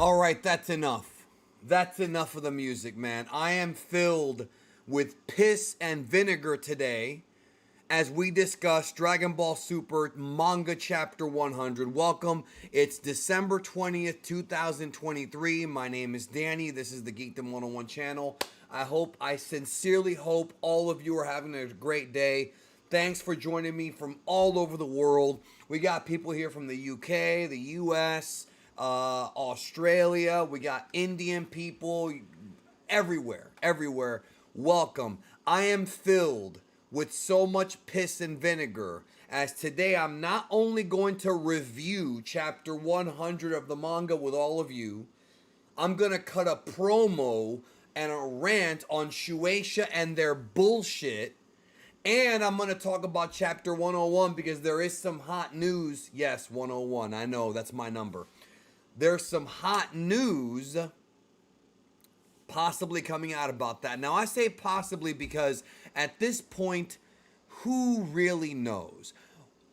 All right, that's enough. That's enough of the music, man. I am filled with piss and vinegar today as we discuss Dragon Ball Super Manga Chapter 100. Welcome. It's December 20th, 2023. My name is Danny. This is the Geekdom 101 channel. I sincerely hope all of you are having a great day. Thanks for joining me from all over the world. We got people here from the UK, the US, Australia. We got Indian people everywhere. Welcome. I am filled with so much piss and vinegar as today I'm not only going to review chapter 100 of the manga with all of you, I'm going to cut a promo and a rant on Shueisha and their bullshit. And I'm going to talk about chapter 101 because there is some hot news. Yes, 101. I know, that's my number. There's some hot news possibly coming out about that. Now, I say possibly because at this point, who really knows?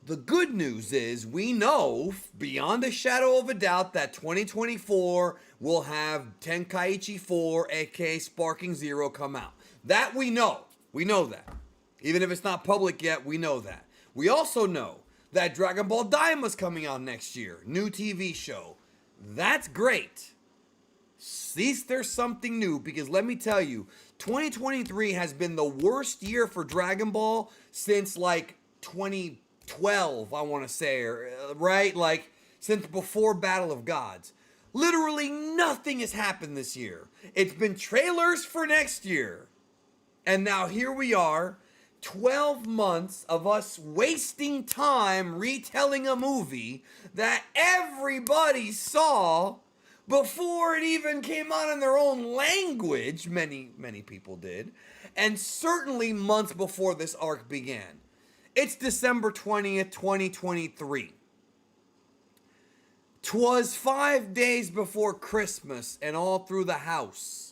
The good news is we know beyond a shadow of a doubt that 2024 will have Tenkaichi 4, aka Sparking Zero, come out. That we know. We know that. Even if it's not public yet, we know that. We also know that Dragon Ball Daima is coming out next year. New TV show. That's great. See, there's something new because let me tell you, 2023 has been the worst year for Dragon Ball since like 2012, I want to say, right? Like since before Battle of Gods. Literally nothing has happened this year. It's been trailers for next year. And now here we are, 12 months of us wasting time retelling a movie that everybody saw before it even came out in their own language. Many people did. And certainly months before this arc began. It's December 20th, 2023. 'Twas 5 days before Christmas and all through the house.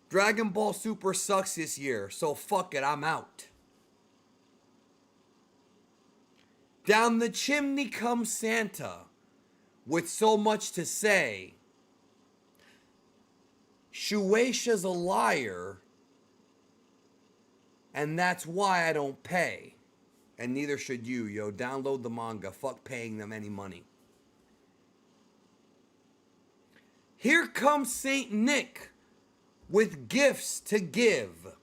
Dragon Ball Super sucks this year, so fuck it, I'm out. Down the chimney comes Santa with so much to say. Shueisha's a liar, and that's why I don't pay. And neither should you, yo. Download the manga. Fuck paying them any money. Here comes Saint Nick with gifts to give.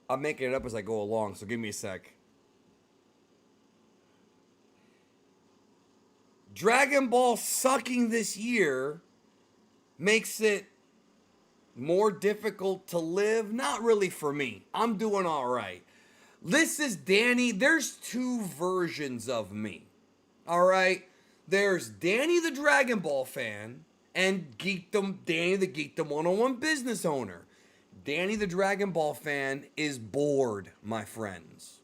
I'm making it up as I go along, so give me a sec. Dragon Ball sucking this year makes it more difficult to live. Not really for me. I'm doing all right. This is Danny. There's two versions of me. All right? There's Danny the Dragon Ball fan and Danny the Geekdom 101 business owner. Danny the Dragon Ball fan is bored, my friends.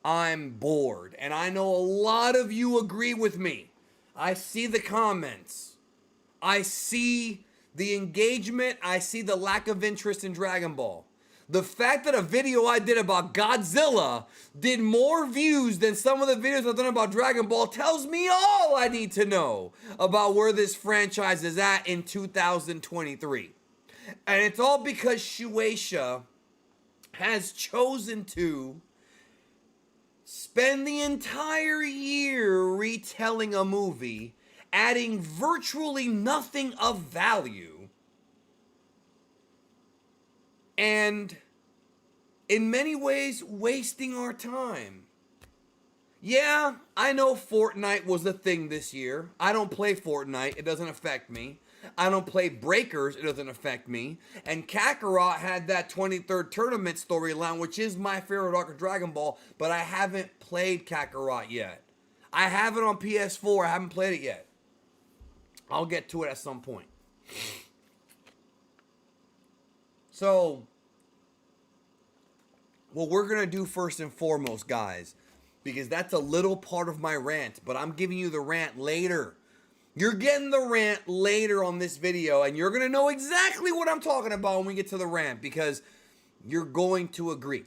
I'm bored. And I know a lot of you agree with me. I see the comments. I see the engagement. I see the lack of interest in Dragon Ball. The fact that a video I did about Godzilla did more views than some of the videos I've done about Dragon Ball tells me all I need to know about where this franchise is at in 2023. And it's all because Shueisha has chosen to spend the entire year retelling a movie, adding virtually nothing of value, and in many ways wasting our time. Yeah, I know Fortnite was a thing this year. I don't play Fortnite. It doesn't affect me. I don't play Breakers. It doesn't affect me. And Kakarot had that 23rd tournament storyline, which is my favorite arc of Dragon Ball, but I haven't played Kakarot yet. I have it on PS4. I haven't played it yet. I'll get to it at some point. So, what we're going to do first and foremost, guys, because that's a little part of my rant, but I'm giving you the rant later. You're getting the rant later on this video, and you're going to know exactly what I'm talking about when we get to the rant, because you're going to agree.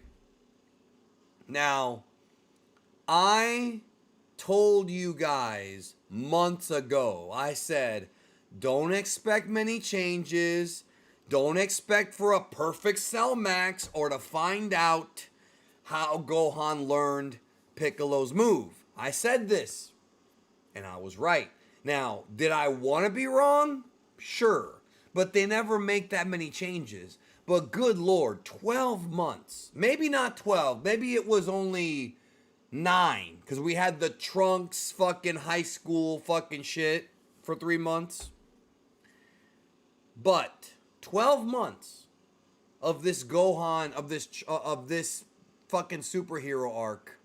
Now, I told you guys months ago, I said, don't expect many changes. Don't expect for a perfect Cell Max or to find out how Gohan learned Piccolo's move. I said this, and I was right. Now, did I want to be wrong? Sure. But they never make that many changes. But good lord, 12 months. Maybe not 12. Maybe it was only 9. Because we had the Trunks fucking high school fucking shit for 3 months. But 12 months of this Gohan, of this fucking superhero arc.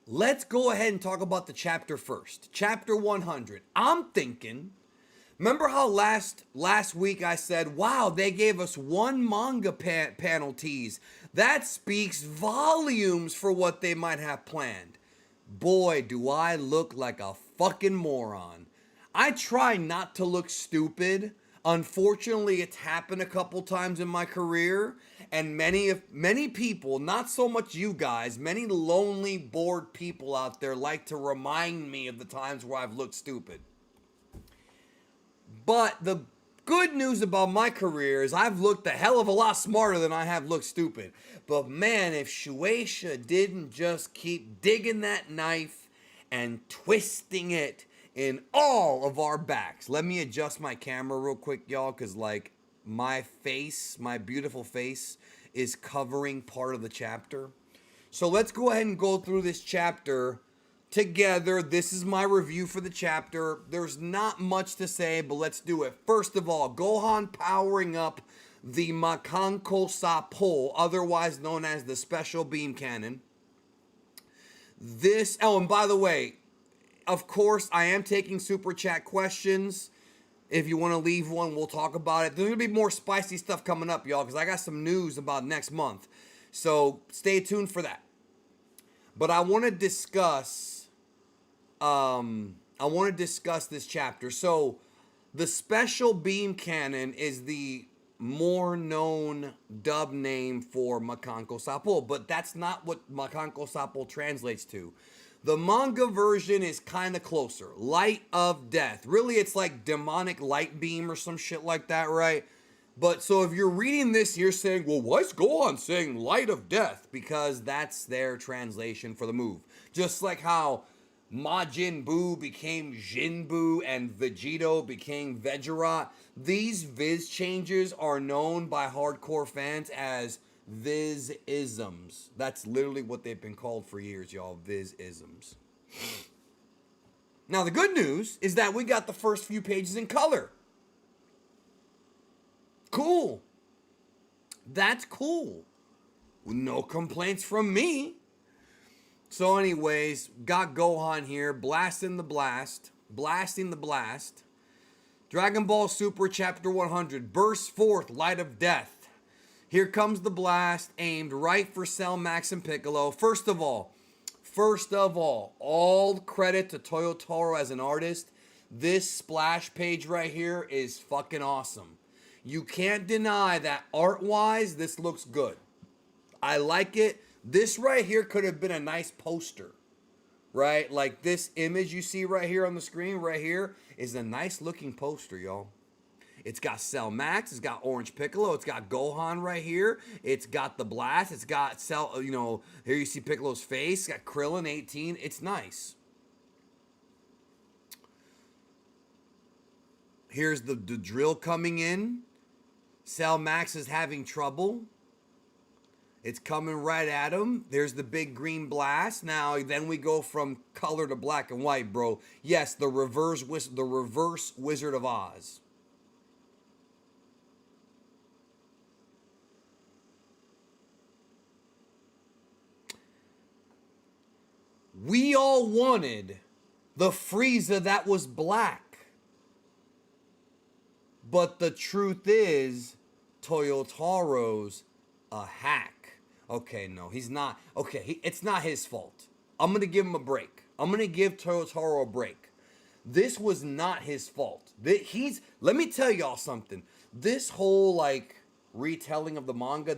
Let's go ahead and talk about the chapter first. Chapter 100. I'm thinking, remember how last week I said, wow, they gave us one manga panel tease. That speaks volumes for what they might have planned. Boy, do I look like a fucking moron. I try not to look stupid. Unfortunately, it's happened a couple times in my career. And many people, not so much you guys, many lonely, bored people out there like to remind me of the times where I've looked stupid. But the good news about my career is I've looked a hell of a lot smarter than I have looked stupid. But man, if Shueisha didn't just keep digging that knife and twisting it in all of our backs. Let me adjust my camera real quick, y'all, because like my face, my beautiful face, is covering part of the chapter. So let's go ahead and go through this chapter together. This is my review for the chapter. There's not much to say, but let's do it. First of all, Gohan powering up the Makanko Sapo, otherwise known as the Special Beam Cannon. This, oh, and by the way, of course, I am taking super chat questions. If you want to leave one, we'll talk about it. There's going to be more spicy stuff coming up, y'all, because I got some news about next month. So stay tuned for that. But I want to discuss this chapter. So the Special Beam Cannon is the more known dub name for Makanko Sapo, but that's not what Makanko Sapo translates to. The manga version is kind of closer. Light of Death. Really, it's like demonic light beam or some shit like that, right? But so if you're reading this, you're saying, well, why's Gohan saying Light of Death? Because that's their translation for the move. Just like how Majin Buu became Jinbuu and Vegito became Vegeta. These Viz changes are known by hardcore fans as Viz-isms. That's literally what they've been called for years, y'all. Viz-isms. Now, the good news is that we got the first few pages in color. Cool. That's cool. No complaints from me. So anyways, got Gohan here, blasting the blast. Dragon Ball Super Chapter 100, bursts forth, Light of Death. Here comes the blast, aimed right for Cell Max and Piccolo. First of all, all credit to Toyotaro as an artist. This splash page right here is fucking awesome. You can't deny that art-wise, this looks good. I like it. This right here could have been a nice poster, right? Like this image you see right here on the screen right here is a nice looking poster, y'all. It's got Cell Max, it's got Orange Piccolo, it's got Gohan right here, it's got the blast, it's got Cell, here you see Piccolo's face, it's got Krillin 18, it's nice. Here's the drill coming in. Cell Max is having trouble. It's coming right at him. There's the big green blast. Now, then we go from color to black and white, bro. Yes, the reverse Wizard of Oz. We all wanted the Frieza that was black. But the truth is, Toyotaro's a hack. Okay, no, he's not. Okay, it's not his fault. I'm going to give him a break. I'm going to give Toyotaro a break. This was not his fault. Let me tell y'all something. This whole, retelling of the manga,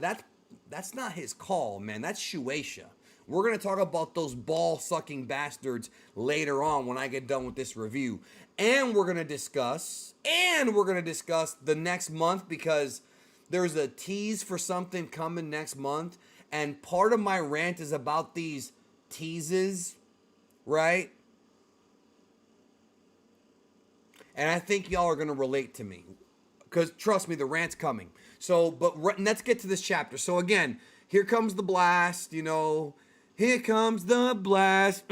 That's not his call, man. That's Shueisha. We're going to talk about those ball-sucking bastards later on when I get done with this review. And we're going to discuss the next month, because there's a tease for something coming next month. And part of my rant is about these teases, right? And I think y'all are going to relate to me, because trust me, the rant's coming. So, but let's get to this chapter. So again, here comes the blast, you know. Here comes the blast.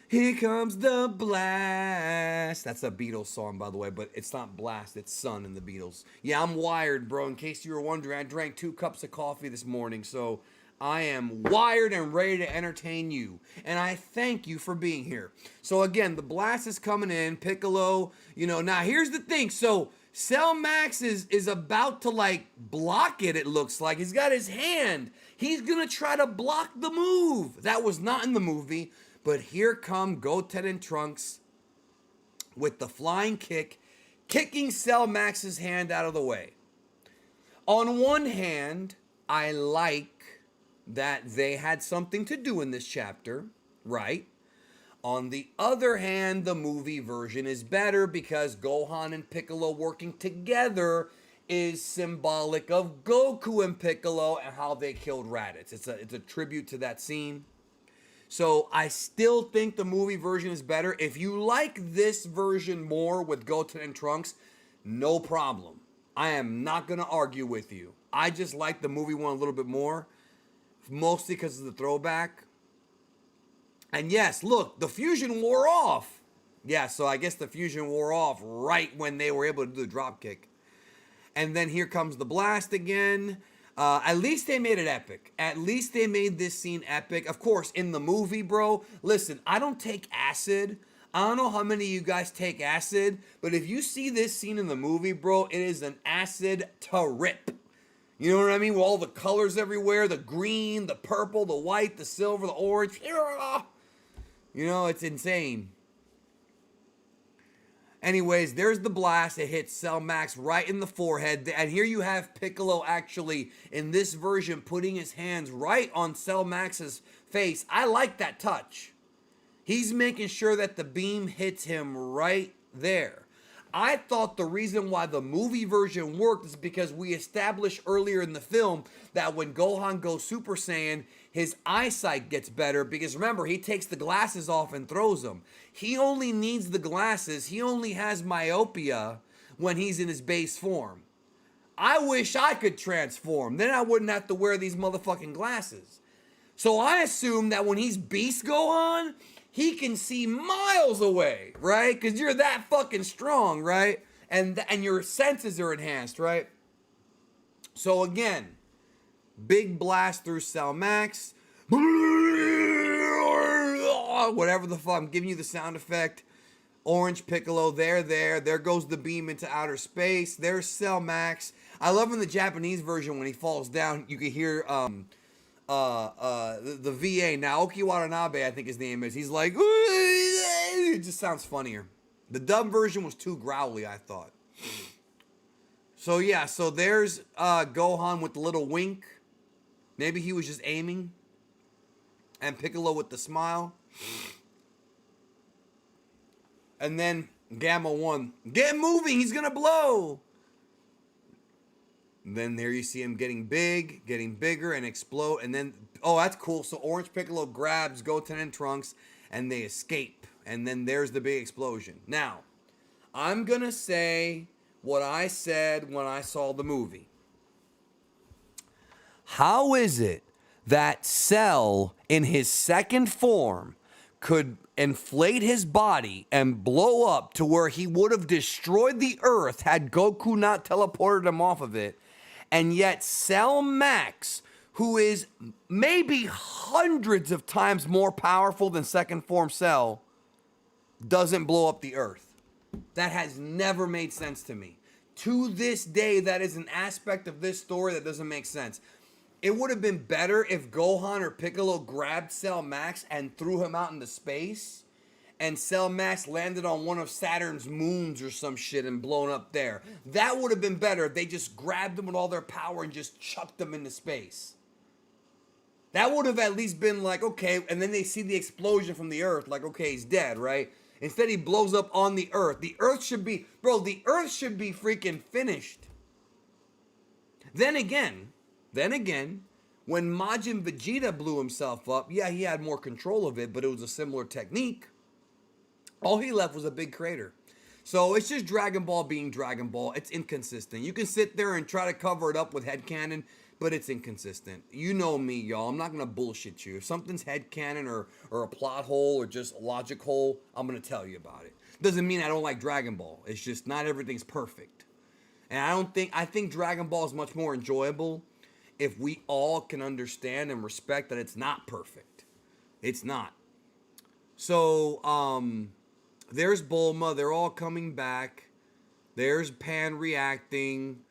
Here comes the blast. That's a Beatles song, by the way, but it's not blast, it's sun in the Beatles. Yeah, I'm wired, bro. In case you were wondering, I drank 2 cups of coffee this morning, so I am wired and ready to entertain you. And I thank you for being here. So again, the blast is coming in. Piccolo, you know, now here's the thing. So Cell Max is about to, like, block it looks like. He's got his hand. He's going to try to block the move. That was not in the movie. But here come Goten and Trunks with the flying kick, kicking Cell Max's hand out of the way. On one hand, I like that they had something to do in this chapter, right? On the other hand, the movie version is better because Gohan and Piccolo working together is symbolic of Goku and Piccolo and how they killed Raditz. It's a tribute to that scene. So I still think the movie version is better. If you like this version more with Goten and Trunks, no problem. I am not going to argue with you. I just like the movie one a little bit more, mostly because of the throwback. And yes, look, the fusion wore off. Yeah, so I guess the fusion wore off right when they were able to do the dropkick. And then here comes the blast again. At least they made it epic. At least they made this scene epic. Of course, in the movie, bro, listen, I don't take acid. I don't know how many of you guys take acid, but if you see this scene in the movie, bro, it is an acid to rip. You know what I mean? With all the colors everywhere, the green, the purple, the white, the silver, the orange. You know, it's insane. Anyways, there's the blast. It hits Cell Max right in the forehead. And here you have Piccolo actually, in this version, putting his hands right on Cell Max's face. I like that touch. He's making sure that the beam hits him right there. I thought the reason why the movie version worked is because we established earlier in the film that when Gohan goes Super Saiyan, his eyesight gets better because remember, he takes the glasses off and throws them. He only needs the glasses. He only has myopia when he's in his base form. I wish I could transform. Then I wouldn't have to wear these motherfucking glasses. So I assume that when he's Beast Gohan, he can see miles away, right? Because you're that fucking strong, right? And your senses are enhanced, right? So again, big blast through Cell Max. Whatever the fuck, I'm giving you the sound effect. Orange Piccolo, there goes the beam into outer space. There's Cell Max. I love in the Japanese version when he falls down, you can hear the VA, Naoki Watanabe, I think his name is. He's like, it just sounds funnier. The dub version was too growly, I thought. So yeah, so there's Gohan with the little wink. Maybe he was just aiming. And Piccolo with the smile. And then Gamma 1, get moving, he's gonna blow. And then there you see him getting big, getting bigger, and explode. And then, oh, that's cool. So Orange Piccolo grabs Goten and Trunks, and they escape. And then there's the big explosion. Now, I'm going to say what I said when I saw the movie. How is it that Cell, in his second form, could inflate his body and blow up to where he would have destroyed the Earth had Goku not teleported him off of it? And yet Cell Max, who is maybe hundreds of times more powerful than second form Cell, doesn't blow up the Earth. That has never made sense to me. To this day, that is an aspect of this story that doesn't make sense. It would have been better if Gohan or Piccolo grabbed Cell Max and threw him out into space and Cell Max landed on one of Saturn's moons or some shit and blown up there. That would have been better if they just grabbed them with all their power and just chucked them into space. That would have at least been like, okay, and then they see the explosion from the Earth, like, okay, he's dead, right? Instead, he blows up on the Earth. The Earth should be, bro, the Earth should be freaking finished. Then again, when Majin Vegeta blew himself up, yeah, he had more control of it, but it was a similar technique. All he left was a big crater. So it's just Dragon Ball being Dragon Ball. It's inconsistent. You can sit there and try to cover it up with headcanon, but it's inconsistent. You know me, y'all. I'm not going to bullshit you. If something's headcanon or a plot hole or just a logic hole, I'm going to tell you about it. Doesn't mean I don't like Dragon Ball. It's just not everything's perfect. And I think Dragon Ball is much more enjoyable if we all can understand and respect that it's not perfect. It's not. So, there's Bulma. They're all coming back. There's Pan reacting.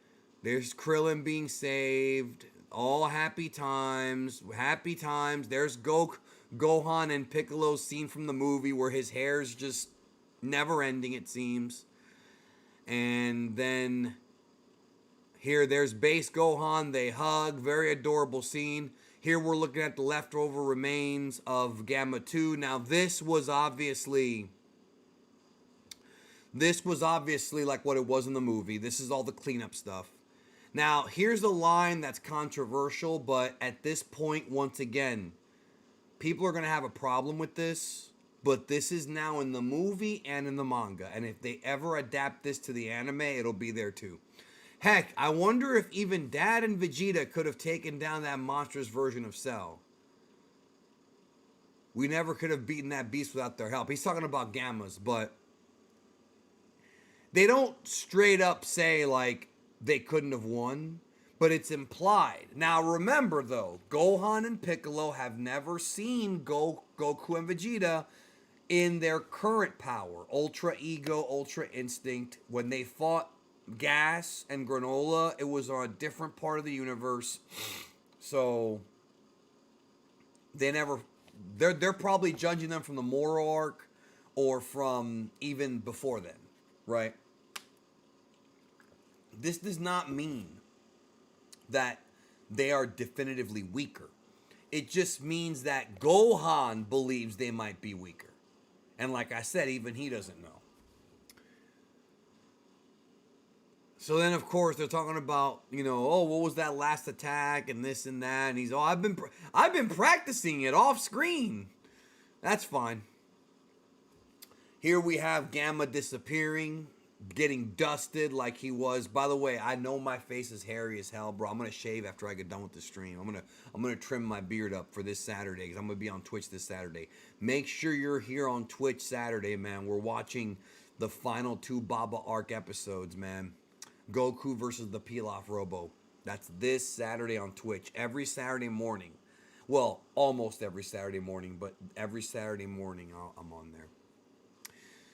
There's Krillin being saved. All happy times. Happy times. There's Gohan and Piccolo's scene from the movie where his hair's just never ending, it seems. And then here, there's base Gohan. They hug. Very adorable scene. Here we're looking at the leftover remains of Gamma 2. Now, this was obviously like what it was in the movie. This is all the cleanup stuff. Now, here's a line that's controversial, but at this point, once again, people are going to have a problem with this, but this is now in the movie and in the manga, and if they ever adapt this to the anime, it'll be there too. Heck, I wonder if even Dad and Vegeta could have taken down that monstrous version of Cell. We never could have beaten that beast without their help. He's talking about Gammas, but they don't straight up say, like, they couldn't have won, but it's implied. Now, remember, though, Gohan and Piccolo have never seen Goku and Vegeta in their current power. Ultra Ego, Ultra Instinct. When they fought Gas and Granola, it was on a different part of the universe. So, they're probably judging them from the Moro arc or from even before then, right? This does not mean that they are definitively weaker. It just means that Gohan believes they might be weaker. And like I said, even he doesn't know. So then, of course, they're talking about, oh, what was that last attack and this and that. And he's, I've been practicing it off screen. That's fine. Here we have Gamma disappearing, getting dusted like he was. By the way, I know my face is hairy as hell, bro. I'm gonna shave after I get done with the stream. I'm gonna trim my beard up for this Saturday because I'm gonna be on Twitch this Saturday. Make sure you're here on Twitch Saturday, man. We're watching the final 2 Baba arc episodes, man. Goku versus the Pilaf Robo. That's this Saturday on Twitch. Every Saturday morning. Well, almost every Saturday morning, but every Saturday morning I'm on there.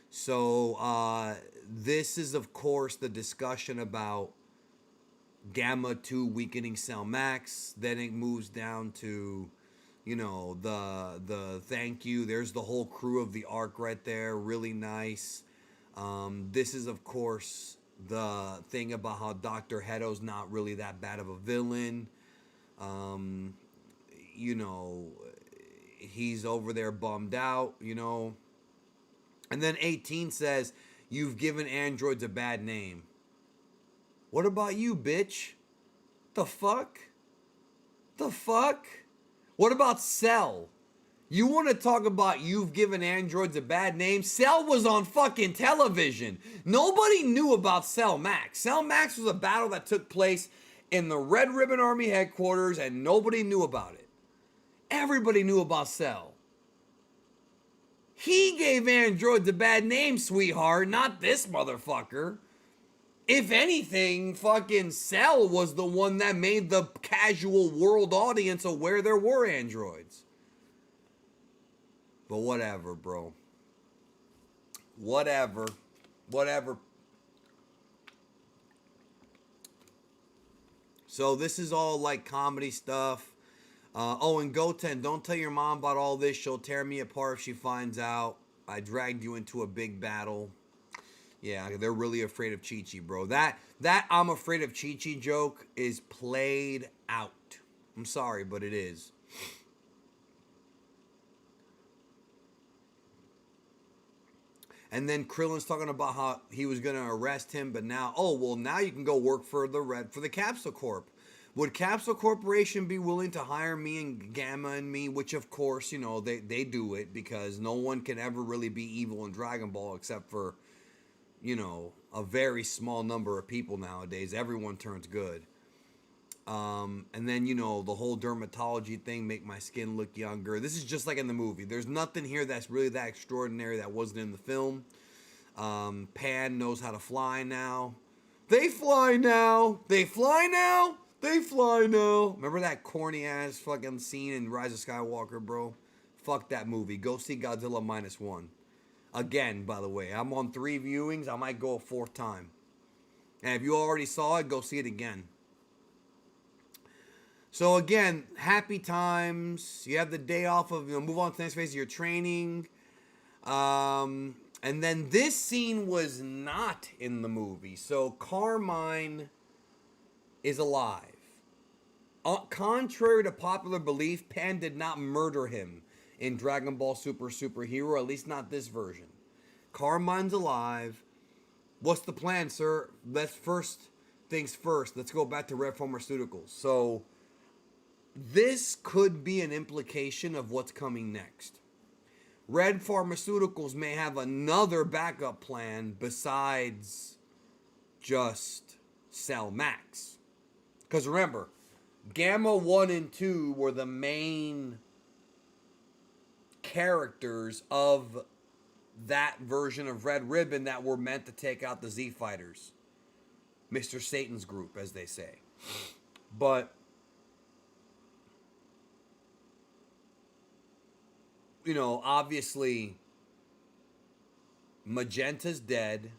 So, this is, of course, the discussion about Gamma 2 weakening Cell Max. Then it moves down to, the thank you. There's the whole crew of the arc right there. Really nice. This is, of course, the thing about how Dr. Heto's not really that bad of a villain. He's over there bummed out, And then 18 says, you've given androids a bad name. What about you, bitch? The fuck? The fuck? What about Cell? You want to talk about you've given androids a bad name? Cell was on fucking television. Nobody knew about Cell Max. Cell Max was a battle that took place in the Red Ribbon Army headquarters and nobody knew about it. Everybody knew about Cell. He gave androids a bad name, sweetheart, not this motherfucker. If anything, fucking Cell was the one that made the casual world audience aware there were androids. But whatever, bro. Whatever. So this is all like comedy stuff. And Goten, don't tell your mom about all this. She'll tear me apart if she finds out. I dragged you into a big battle. Yeah, they're really afraid of Chi-Chi, bro. That I'm afraid of Chi-Chi joke is played out. I'm sorry, but it is. And then Krillin's talking about how he was gonna arrest him, but now, oh well, now you can go work for the Capsule Corp. Would Capsule Corporation be willing to hire me and Gamma and me? Which of course, you know, they do it because no one can ever really be evil in Dragon Ball except for, you know, a very small number of people nowadays. Everyone turns good. And then, you know, the whole dermatology thing, make my skin look younger. This is just like in the movie. There's nothing here that's really that extraordinary that wasn't in the film. Pan knows how to fly now. They fly now. They fly now. They fly now. Remember that corny ass fucking scene in Rise of Skywalker, bro? Fuck that movie. Go see Godzilla -1. Again, by the way, I'm on 3 viewings. I might go a 4th time. And if you already saw it, go see it again. So again, happy times. You have the day off of, you know, move on to the next phase of your training. And then this scene was not in the movie. So Carmine is alive. Contrary to popular belief, Pan did not murder him in Dragon Ball Superhero, at least not this version. Carmine's alive. What's the plan, sir? Let's first things first. Let's go back to Red Pharmaceuticals. So this could be an implication of what's coming next. Red Pharmaceuticals may have another backup plan besides just sell Max. Because remember, Gamma 1 and 2 were the main characters of that version of Red Ribbon that were meant to take out the Z Fighters. Mr. Satan's group, as they say. But you know, obviously, Magenta's dead,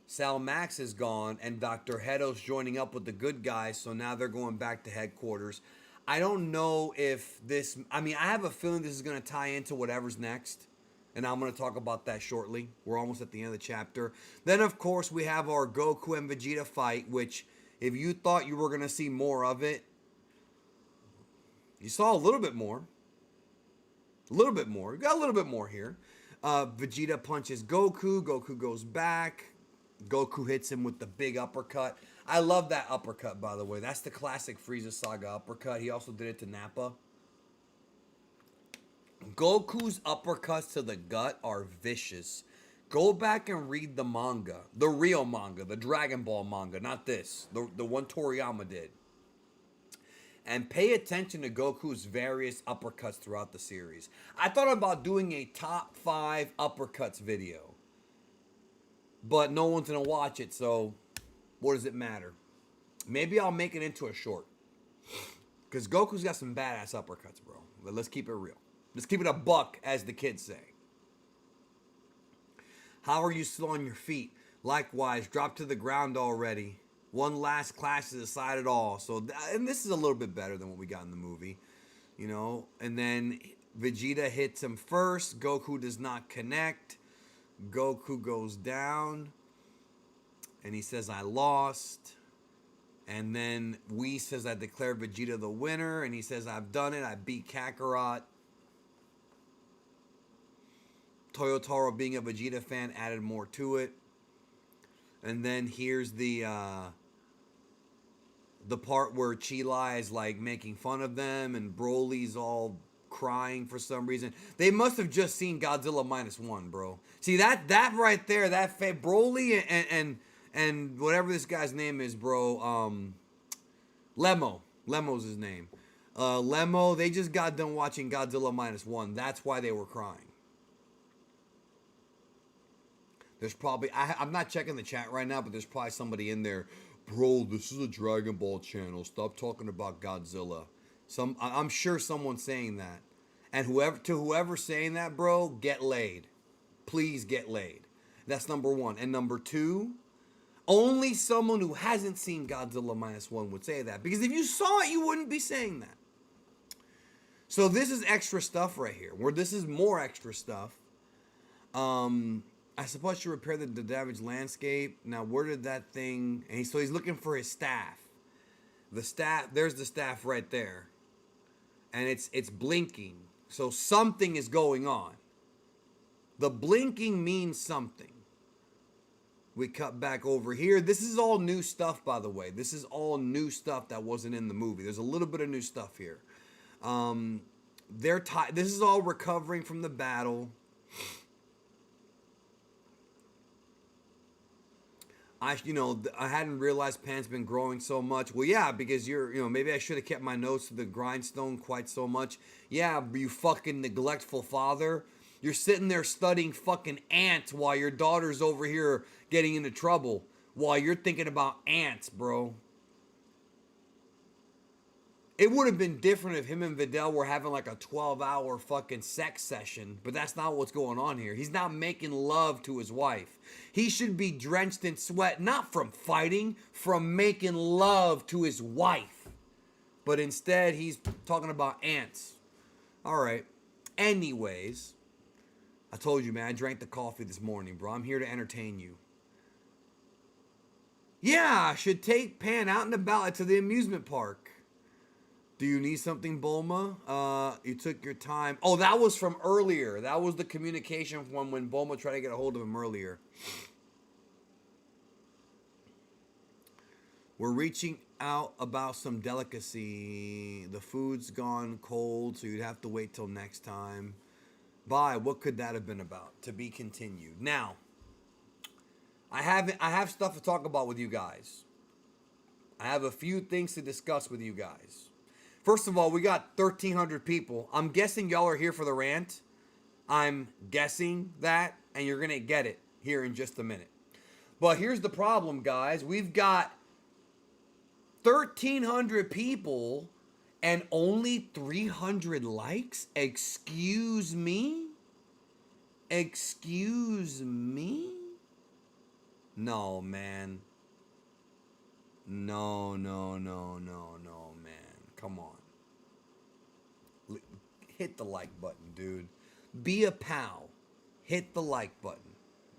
Sal Max is gone, and Dr. Heto's joining up with the good guys, so now they're going back to headquarters. I don't know if this, I mean, I have a feeling this is going to tie into whatever's next, and I'm going to talk about that shortly. We're almost at the end of the chapter. Then, of course, we have our Goku and Vegeta fight, which, if you thought you were going to see more of it, you saw a little bit more. A little bit more. We got a little bit more here. Vegeta punches Goku. Goku goes back. Goku hits him with the big uppercut. I love that uppercut, by the way. That's the classic Frieza Saga uppercut. He also did it to Nappa. Goku's uppercuts to the gut are vicious. Go back and read the manga. The real manga. The Dragon Ball manga. Not this. The one Toriyama did. And pay attention to Goku's various uppercuts throughout the series. I thought about doing a top 5 uppercuts video. But no one's going to watch it, so what does it matter? Maybe I'll make it into a short. Because Goku's got some badass uppercuts, bro. But let's keep it real. Let's keep it a buck, as the kids say. How are you still on your feet? Likewise, drop to the ground already. One last clash to decide it all. So, and this is a little bit better than what we got in the movie, you know. And then Vegeta hits him first. Goku does not connect. Goku goes down, and he says, "I lost." And then Whis says, "I declare Vegeta the winner." And he says, "I've done it. I beat Kakarot." Toyotaro, being a Vegeta fan, added more to it. And then here's the part where Chi-Lai is like making fun of them, and Broly's all crying for some reason. They must have just seen Godzilla -1, bro. See that right there, that Broly and whatever this guy's name is, bro. Lemo's his name. Lemo. They just got done watching Godzilla -1. That's why they were crying. There's probably, I'm not checking the chat right now, but there's probably somebody in there. Bro, this is a Dragon Ball channel. Stop talking about Godzilla. I'm sure someone's saying that. And whoever's saying that, bro, get laid. Please get laid. That's number 1. And number 2, only someone who hasn't seen Godzilla -1 would say that. Because if you saw it, you wouldn't be saying that. So this is extra stuff right here. Where this is more extra stuff. I suppose I should repair the damaged landscape. Now, where did that thing? So he's looking for his staff. The staff. There's the staff right there, and it's blinking. So something is going on. The blinking means something. We cut back over here. This is all new stuff, by the way. This is all new stuff that wasn't in the movie. There's a little bit of new stuff here. This is all recovering from the battle. I hadn't realized Pan's been growing so much. Well, yeah, because maybe I should have kept my nose to the grindstone quite so much. Yeah, you fucking neglectful father. You're sitting there studying fucking ants while your daughter's over here getting into trouble. While you're thinking about ants, bro. It would have been different if him and Videl were having like a 12-hour fucking sex session, but that's not what's going on here. He's not making love to his wife. He should be drenched in sweat, not from fighting, from making love to his wife. But instead, he's talking about ants. All right. Anyways, I told you, man, I drank the coffee this morning, bro. I'm here to entertain you. Yeah, I should take Pan out and about to the amusement park. Do you need something, Bulma? You took your time. Oh, that was from earlier. That was the communication from when Bulma tried to get a hold of him earlier. We're reaching out about some delicacy. The food's gone cold, so you'd have to wait till next time. Bye. What could that have been about? To be continued. Now, I have stuff to talk about with you guys. I have a few things to discuss with you guys. First of all, we got 1,300 people. I'm guessing y'all are here for the rant. I'm guessing that, and you're going to get it here in just a minute. But here's the problem, guys. We've got 1,300 people and only 300 likes? Excuse me? Excuse me? No, man. No, man. Come on. Hit the like button, dude. Be a pal. Hit the like button.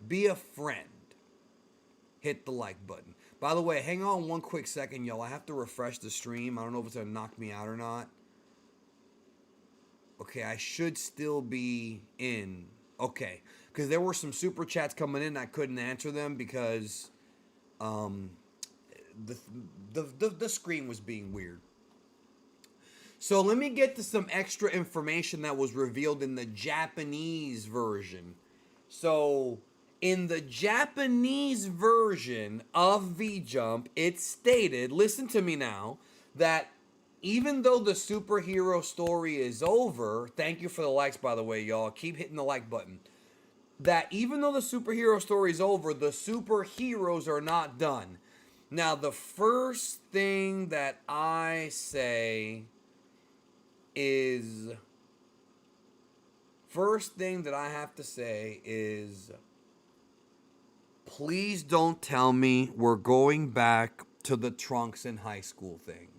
Be a friend. Hit the like button. By the way, hang on one quick second, y'all. I have to refresh the stream. I don't know if it's going to knock me out or not. Okay, I should still be in. Okay. Because there were some super chats coming in. I couldn't answer them because the screen was being weird. So let me get to some extra information that was revealed in the Japanese version. So in the Japanese version of V-Jump, it stated, listen to me now, that even though the superhero story is over, thank you for the likes, by the way, y'all. Keep hitting the like button. That even though the superhero story is over, the superheroes are not done. Now, the first thing that I say is, please don't tell me we're going back to the Trunks in high school thing.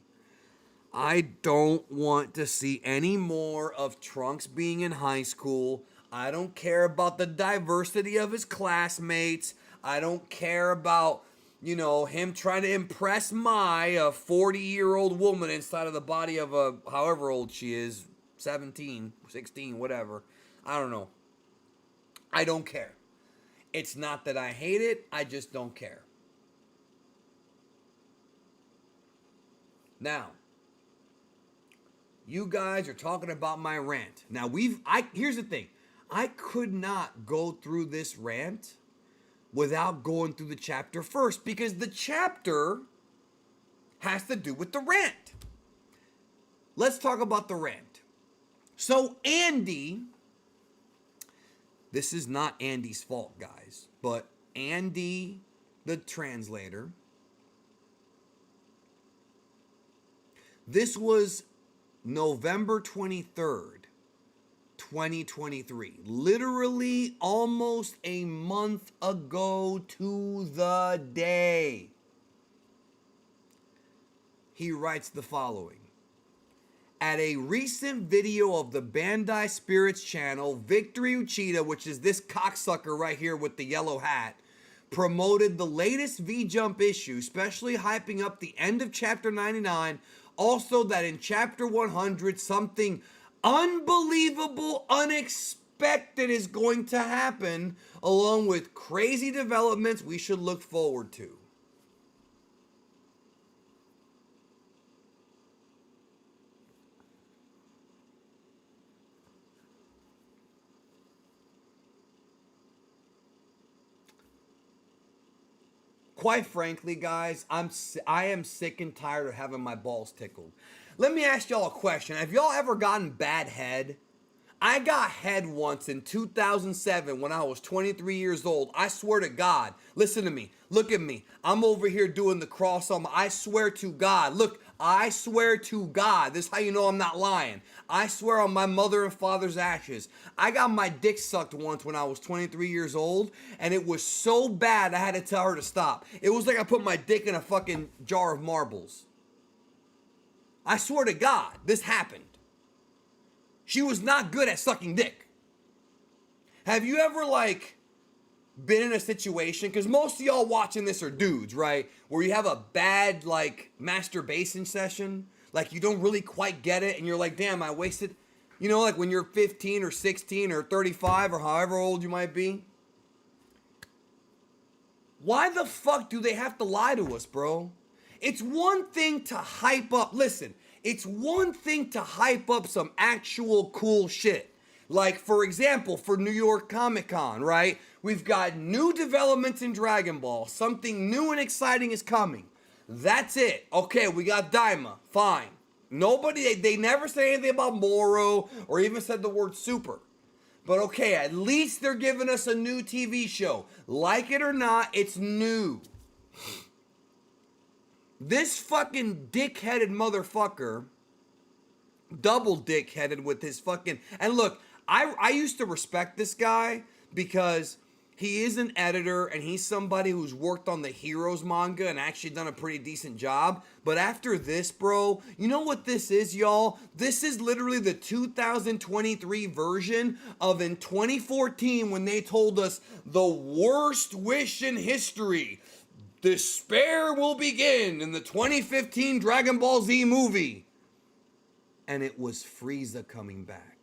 I don't want to see any more of Trunks being in high school. I don't care about the diversity of his classmates. I don't care about, him trying to impress Mai, a 40-year-old woman inside of the body of a, however old she is, 17, 16, whatever. I don't know. I don't care. It's not that I hate it. I just don't care. Now, you guys are talking about my rant. Now, here's the thing. I could not go through this rant without going through the chapter first, because the chapter has to do with the rant. Let's talk about the rant. So Andy, this is not Andy's fault, guys, but Andy, the translator, this was November 23rd. 2023, literally almost a month ago to the day. He writes the following: at a recent video of the Bandai Spirits channel, Victory Uchida, which is this cocksucker right here with the yellow hat, promoted the latest V-Jump issue, especially hyping up the end of chapter 99. Also, that in chapter 100, something unbelievable, unexpected is going to happen, along with crazy developments we should look forward to. Quite frankly, guys, I am sick and tired of having my balls tickled. Let me ask y'all a question. Have y'all ever gotten bad head? I got head once in 2007 when I was 23 years old. I swear to God. Listen to me. Look at me. I'm over here doing the cross on my... I swear to God. Look, I swear to God. This is how you know I'm not lying. I swear on my mother and father's ashes. I got my dick sucked once when I was 23 years old, and it was so bad I had to tell her to stop. It was like I put my dick in a fucking jar of marbles. I swear to God, this happened. She was not good at sucking dick. Have you ever, like, been in a situation, because most of y'all watching this are dudes, right? Where you have a bad, like, masturbation session. Like, you don't really quite get it, and you're like, damn, I wasted... You know, like when you're 15 or 16 or 35 or however old you might be. Why the fuck do they have to lie to us, bro? It's one thing to hype up... Listen... It's one thing to hype up some actual cool shit. Like, for example, for New York Comic Con, right? We've got new developments in Dragon Ball. Something new and exciting is coming. That's it. Okay, we got Daima. Fine. Nobody, they never say anything about Moro or even said the word super. But okay, at least they're giving us a new TV show. Like it or not, it's new. This fucking dick-headed motherfucker, double dick-headed with his fucking... And look, I used to respect this guy because he is an editor and he's somebody who's worked on the Heroes manga and actually done a pretty decent job. But after this, bro, you know what this is, y'all? This is literally the 2023 version of in 2014 when they told us the worst wish in history. Despair will begin in the 2015 Dragon Ball Z movie. And it was Frieza coming back.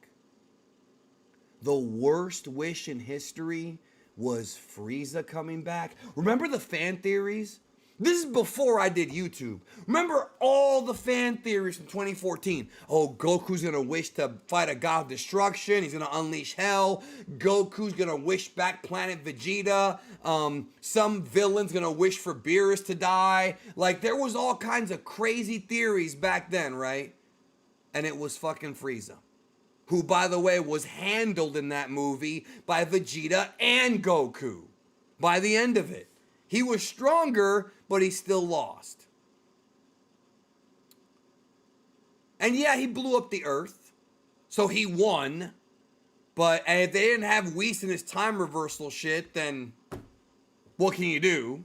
The worst wish in history was Frieza coming back. Remember the fan theories? This is before I did YouTube. Remember all the fan theories from 2014. Oh, Goku's gonna wish to fight a god of destruction. He's gonna unleash hell. Goku's gonna wish back planet Vegeta. Some villain's gonna wish for Beerus to die. Like, there was all kinds of crazy theories back then, right? And it was fucking Frieza. Who, by the way, was handled in that movie by Vegeta and Goku. By the end of it. He was stronger, but he still lost. And yeah, he blew up the Earth. So he won. But if they didn't have Whis in his time reversal shit, then what can you do?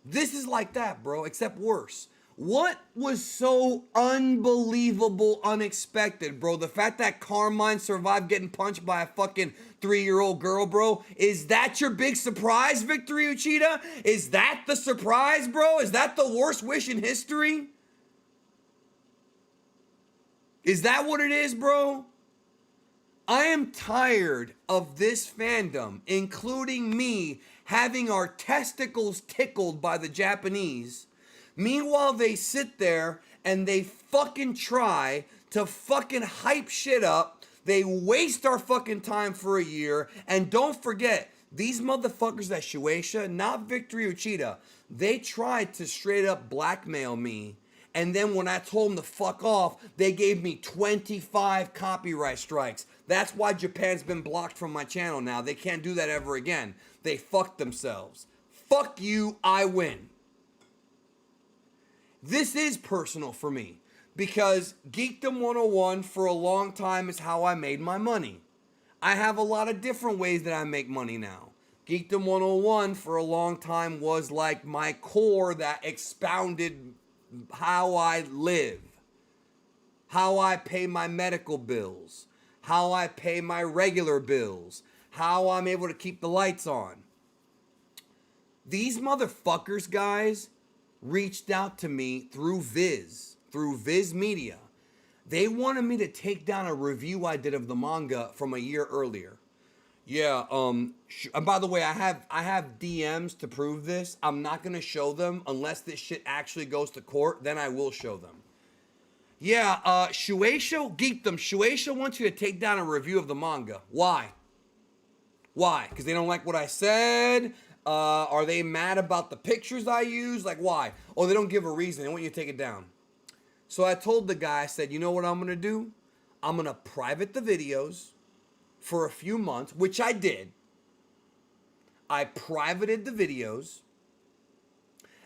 This is like that, bro, except worse. What was so unbelievable, unexpected, bro? The fact that Carmine survived getting punched by a fucking 3-year-old girl, bro? Is that your big surprise, Victory Uchida? Is that the surprise, bro? Is that the worst wish in history? Is that what it is, bro? I am tired of this fandom, including me, having our testicles tickled by the Japanese. Meanwhile, they sit there and they fucking try to fucking hype shit up. They waste our fucking time for a year. And don't forget, these motherfuckers at Shueisha, not Victory Uchida, they tried to straight up blackmail me. And then when I told them to fuck off, they gave me 25 copyright strikes. That's why Japan's been blocked from my channel now. They can't do that ever again. They fucked themselves. Fuck you, I win. This is personal for me because Geekdom 101 for a long time is how I made my money. I have a lot of different ways that I make money now. Geekdom 101 for a long time was like my core that expounded how I live. how I pay my medical bills, how I pay my regular bills, how I'm able to keep the lights on. These motherfuckers, guys, reached out to me through Viz Media. They wanted me to take down a review I did of the manga from a year earlier. Yeah, and by the way, I have DMs to prove this. I'm not gonna show them unless this shit actually goes to court, then I will show them. Yeah, Shueisha, geek them. Shueisha wants you to take down a review of the manga. Why? Why? Because they don't like what I said? Are they mad about the pictures I use? Like, why? Oh, they don't give a reason. They want you to take it down. So I told the guy, I said, you know what I'm going to do? I'm going to private the videos for a few months, which I did. I privated the videos.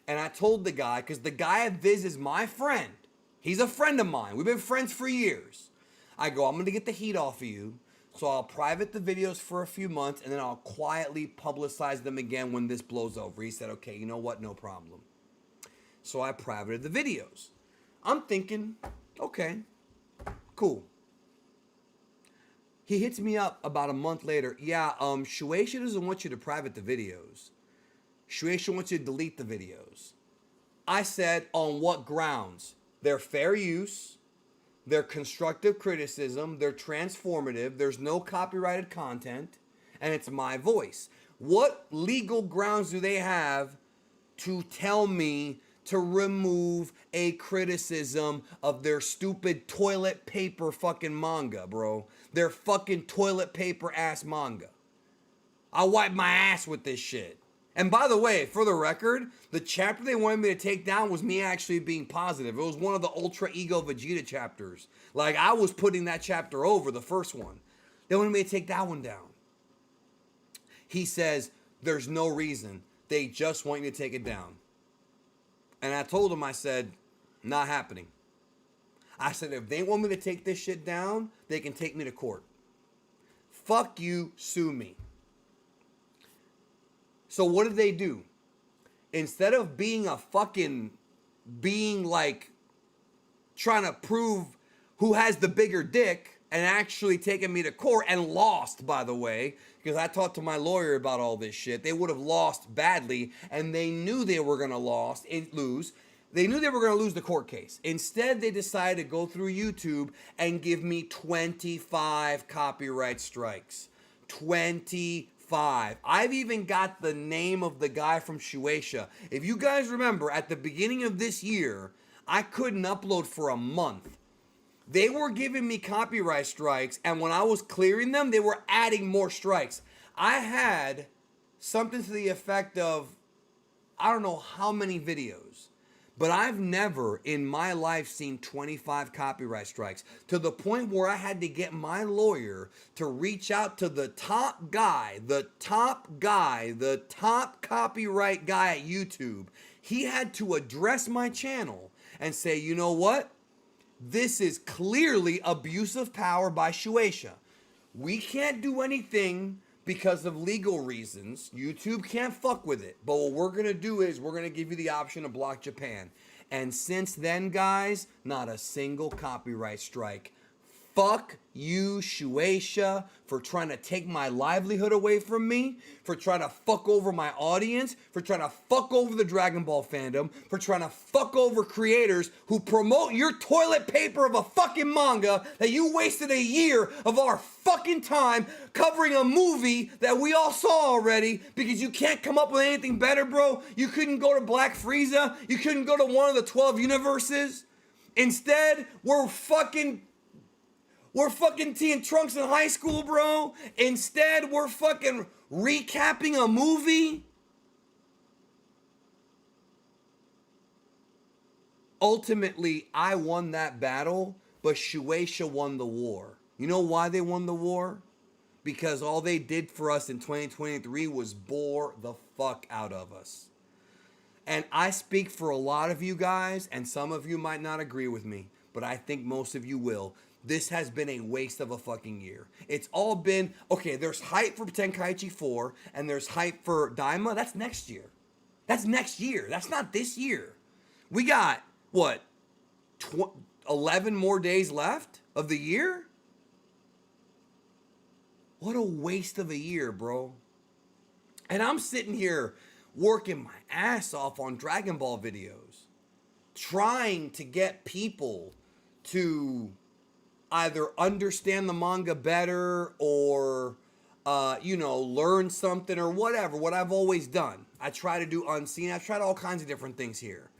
And I told the guy, because the guy at Viz is my friend. He's a friend of mine. We've been friends for years. I go, I'm going to get the heat off of you. So I'll private the videos for a few months, and then I'll quietly publicize them again when this blows over. He said, okay, you know what? No problem. So I privated the videos. I'm thinking, okay, cool. He hits me up about a month later. Yeah, Shueisha doesn't want you to private the videos. Shueisha wants you to delete the videos. I said, on what grounds? They're fair use. They're constructive criticism. They're transformative. There's no copyrighted content. And it's my voice. What legal grounds do they have to tell me to remove a criticism of their stupid toilet paper fucking manga, bro? Their fucking toilet paper ass manga. I wipe my ass with this shit. And by the way, for the record, the chapter they wanted me to take down was me actually being positive. It was one of the Ultra Ego Vegeta chapters. Like, I was putting that chapter over, the first one. They wanted me to take that one down. He says, there's no reason. They just want you to take it down. And I told him, I said, not happening. I said, if they want me to take this shit down, they can take me to court. Fuck you, sue me. So what did they do? Instead of being like trying to prove who has the bigger dick and actually taking me to court, and lost, by the way, because I talked to my lawyer about all this shit. They would have lost badly, and they knew they were going to lose. They knew they were going to lose the court case. Instead, they decided to go through YouTube and give me 25 copyright strikes. 25. I've even got the name of the guy from Shueisha. If you guys remember, at the beginning of this year, I couldn't upload for a month. They were giving me copyright strikes, and when I was clearing them, they were adding more strikes. I had something to the effect of, I don't know how many videos, but I've never in my life seen 25 copyright strikes, to the point where I had to get my lawyer to reach out to the top guy, the top copyright guy at YouTube. He had to address my channel and say, you know what? This is clearly abuse of power by Shueisha. We can't do anything because of legal reasons. YouTube can't fuck with it. But what we're going to do is we're going to give you the option to block Japan. And since then, guys, not a single copyright strike. Fuck you, Shueisha, for trying to take my livelihood away from me, for trying to fuck over my audience, for trying to fuck over the Dragon Ball fandom, for trying to fuck over creators who promote your toilet paper of a fucking manga that you wasted a year of our fucking time covering a movie that we all saw already because you can't come up with anything better, bro. You couldn't go to Black Frieza. You couldn't go to one of the 12 universes. Instead, we're fucking tea and trunks in high school, bro. Instead, we're fucking recapping a movie. Ultimately, I won that battle, but Shueisha won the war. You know why they won the war? Because all they did for us in 2023 was bore the fuck out of us. And I speak for a lot of you guys, and some of you might not agree with me, but I think most of you will. This has been a waste of a fucking year. It's all been, okay, there's hype for Tenkaichi 4, and there's hype for Daima. That's next year. That's next year. That's not this year. We got, what, 11 more days left of the year? What a waste of a year, bro. And I'm sitting here working my ass off on Dragon Ball videos, trying to get people to either understand the manga better or, learn something or whatever, what I've always done. I try to do unseen. I've tried all kinds of different things here.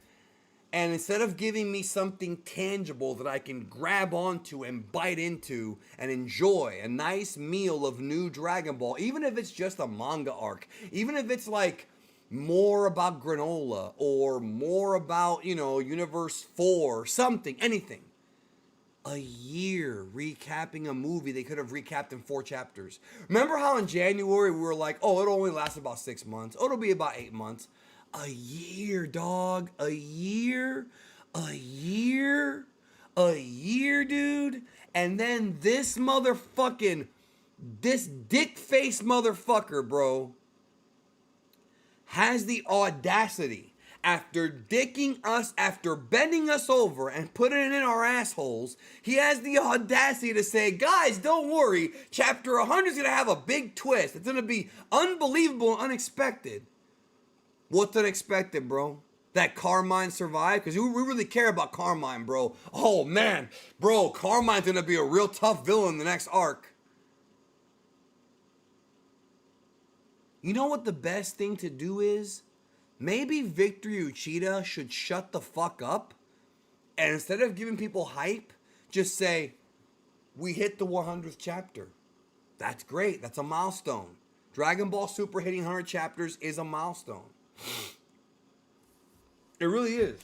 And instead of giving me something tangible that I can grab onto and bite into and enjoy, a nice meal of new Dragon Ball, even if it's just a manga arc, even if it's like more about granola or more about, Universe 4, something, anything. A year recapping a movie they could have recapped in 4 chapters. Remember how in January we were like, oh, it'll only last about 6 months. Oh, it'll be about 8 months. A year, dog. A year. A year. A year, dude. And then this dick-faced motherfucker, bro, has the audacity, after bending us over and putting it in our assholes, he has the audacity to say, guys, don't worry, chapter 100 is going to have a big twist. It's going to be unbelievable and unexpected. What's unexpected, bro? That Carmine survived? Because we really care about Carmine, bro. Oh, man. Bro, Carmine's going to be a real tough villain in the next arc. You know what the best thing to do is? Maybe Victor Uchida should shut the fuck up. And instead of giving people hype, just say, we hit the 100th chapter. That's great. That's a milestone. Dragon Ball Super hitting 100 chapters is a milestone. It really is.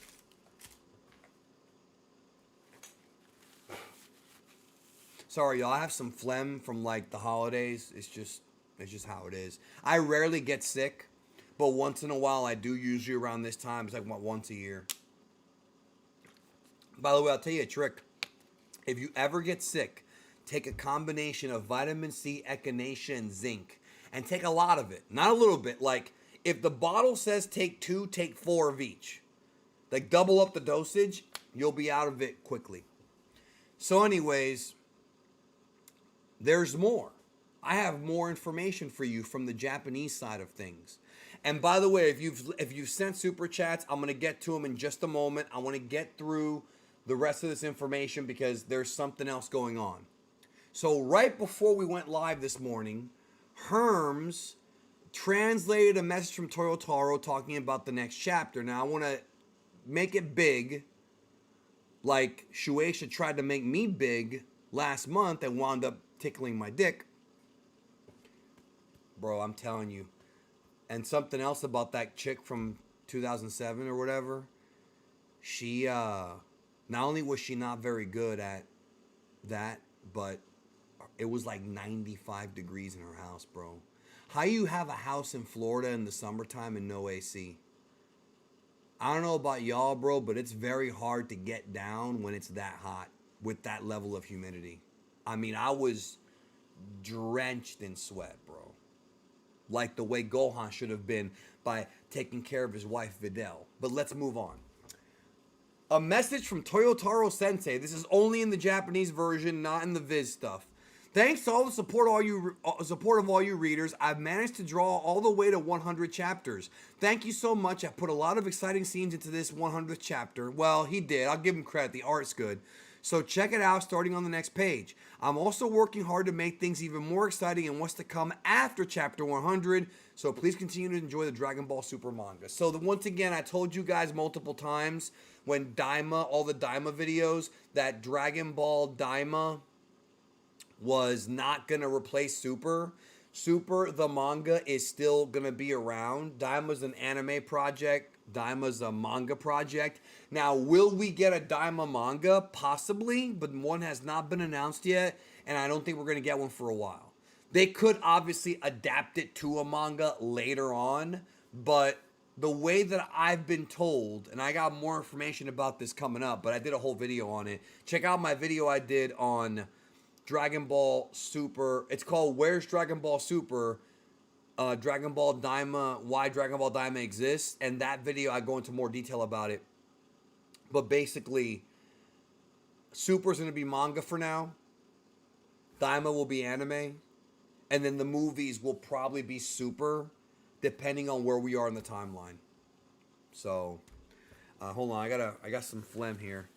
Sorry, y'all. I have some phlegm from like the holidays. It's just how it is. I rarely get sick, but once in a while I do. Usually around this time. It's like once a year. By the way, I'll tell you a trick. If you ever get sick, take a combination of vitamin C, echinacea, and zinc, and take a lot of it. Not a little bit. Like, if the bottle says take 2, take 4 of each. Like, double up the dosage, you'll be out of it quickly. So anyways, there's more. I have more information for you from the Japanese side of things. And by the way, if you've sent super chats, I'm going to get to them in just a moment. I want to get through the rest of this information because there's something else going on. So right before we went live this morning, Herms translated a message from Toyotaro talking about the next chapter. Now, I want to make it big, like Shueisha tried to make me big last month and wound up tickling my dick. Bro, I'm telling you. And something else about that chick from 2007 or whatever, she, not only was she not very good at that, but it was like 95 degrees in her house, bro. How you have a house in Florida in the summertime and no AC? I don't know about y'all, bro, but it's very hard to get down when it's that hot with that level of humidity. I mean, I was drenched in sweat, bro. Like the way Gohan should have been by taking care of his wife, Videl. But let's move on. A message from Toyotaro Sensei. This is only in the Japanese version, not in the Viz stuff. Thanks to all the support of all you readers, I've managed to draw all the way to 100 chapters. Thank you so much. I put a lot of exciting scenes into this 100th chapter. Well, he did. I'll give him credit. The art's good. So check it out starting on the next page. I'm also working hard to make things even more exciting in what's to come after chapter 100. So please continue to enjoy the Dragon Ball Super manga. So once again, I told you guys multiple times when all the Daima videos, that Dragon Ball Daima was not going to replace Super. Super, the manga, is still going to be around. Daima's an anime project. Daima's a manga project. Now, will we get a Daima manga? Possibly, but one has not been announced yet, and I don't think we're going to get one for a while. They could obviously adapt it to a manga later on, but the way that I've been told, and I got more information about this coming up, but I did a whole video on it. Check out my video I did on Dragon Ball Super. It's called Where's Dragon Ball Super? Dragon Ball Daima, why Dragon Ball Daima exists. And that video, I go into more detail about it. But basically, Super's going to be manga for now. Daima will be anime. And then the movies will probably be Super, depending on where we are in the timeline. So, hold on. I got some phlegm here.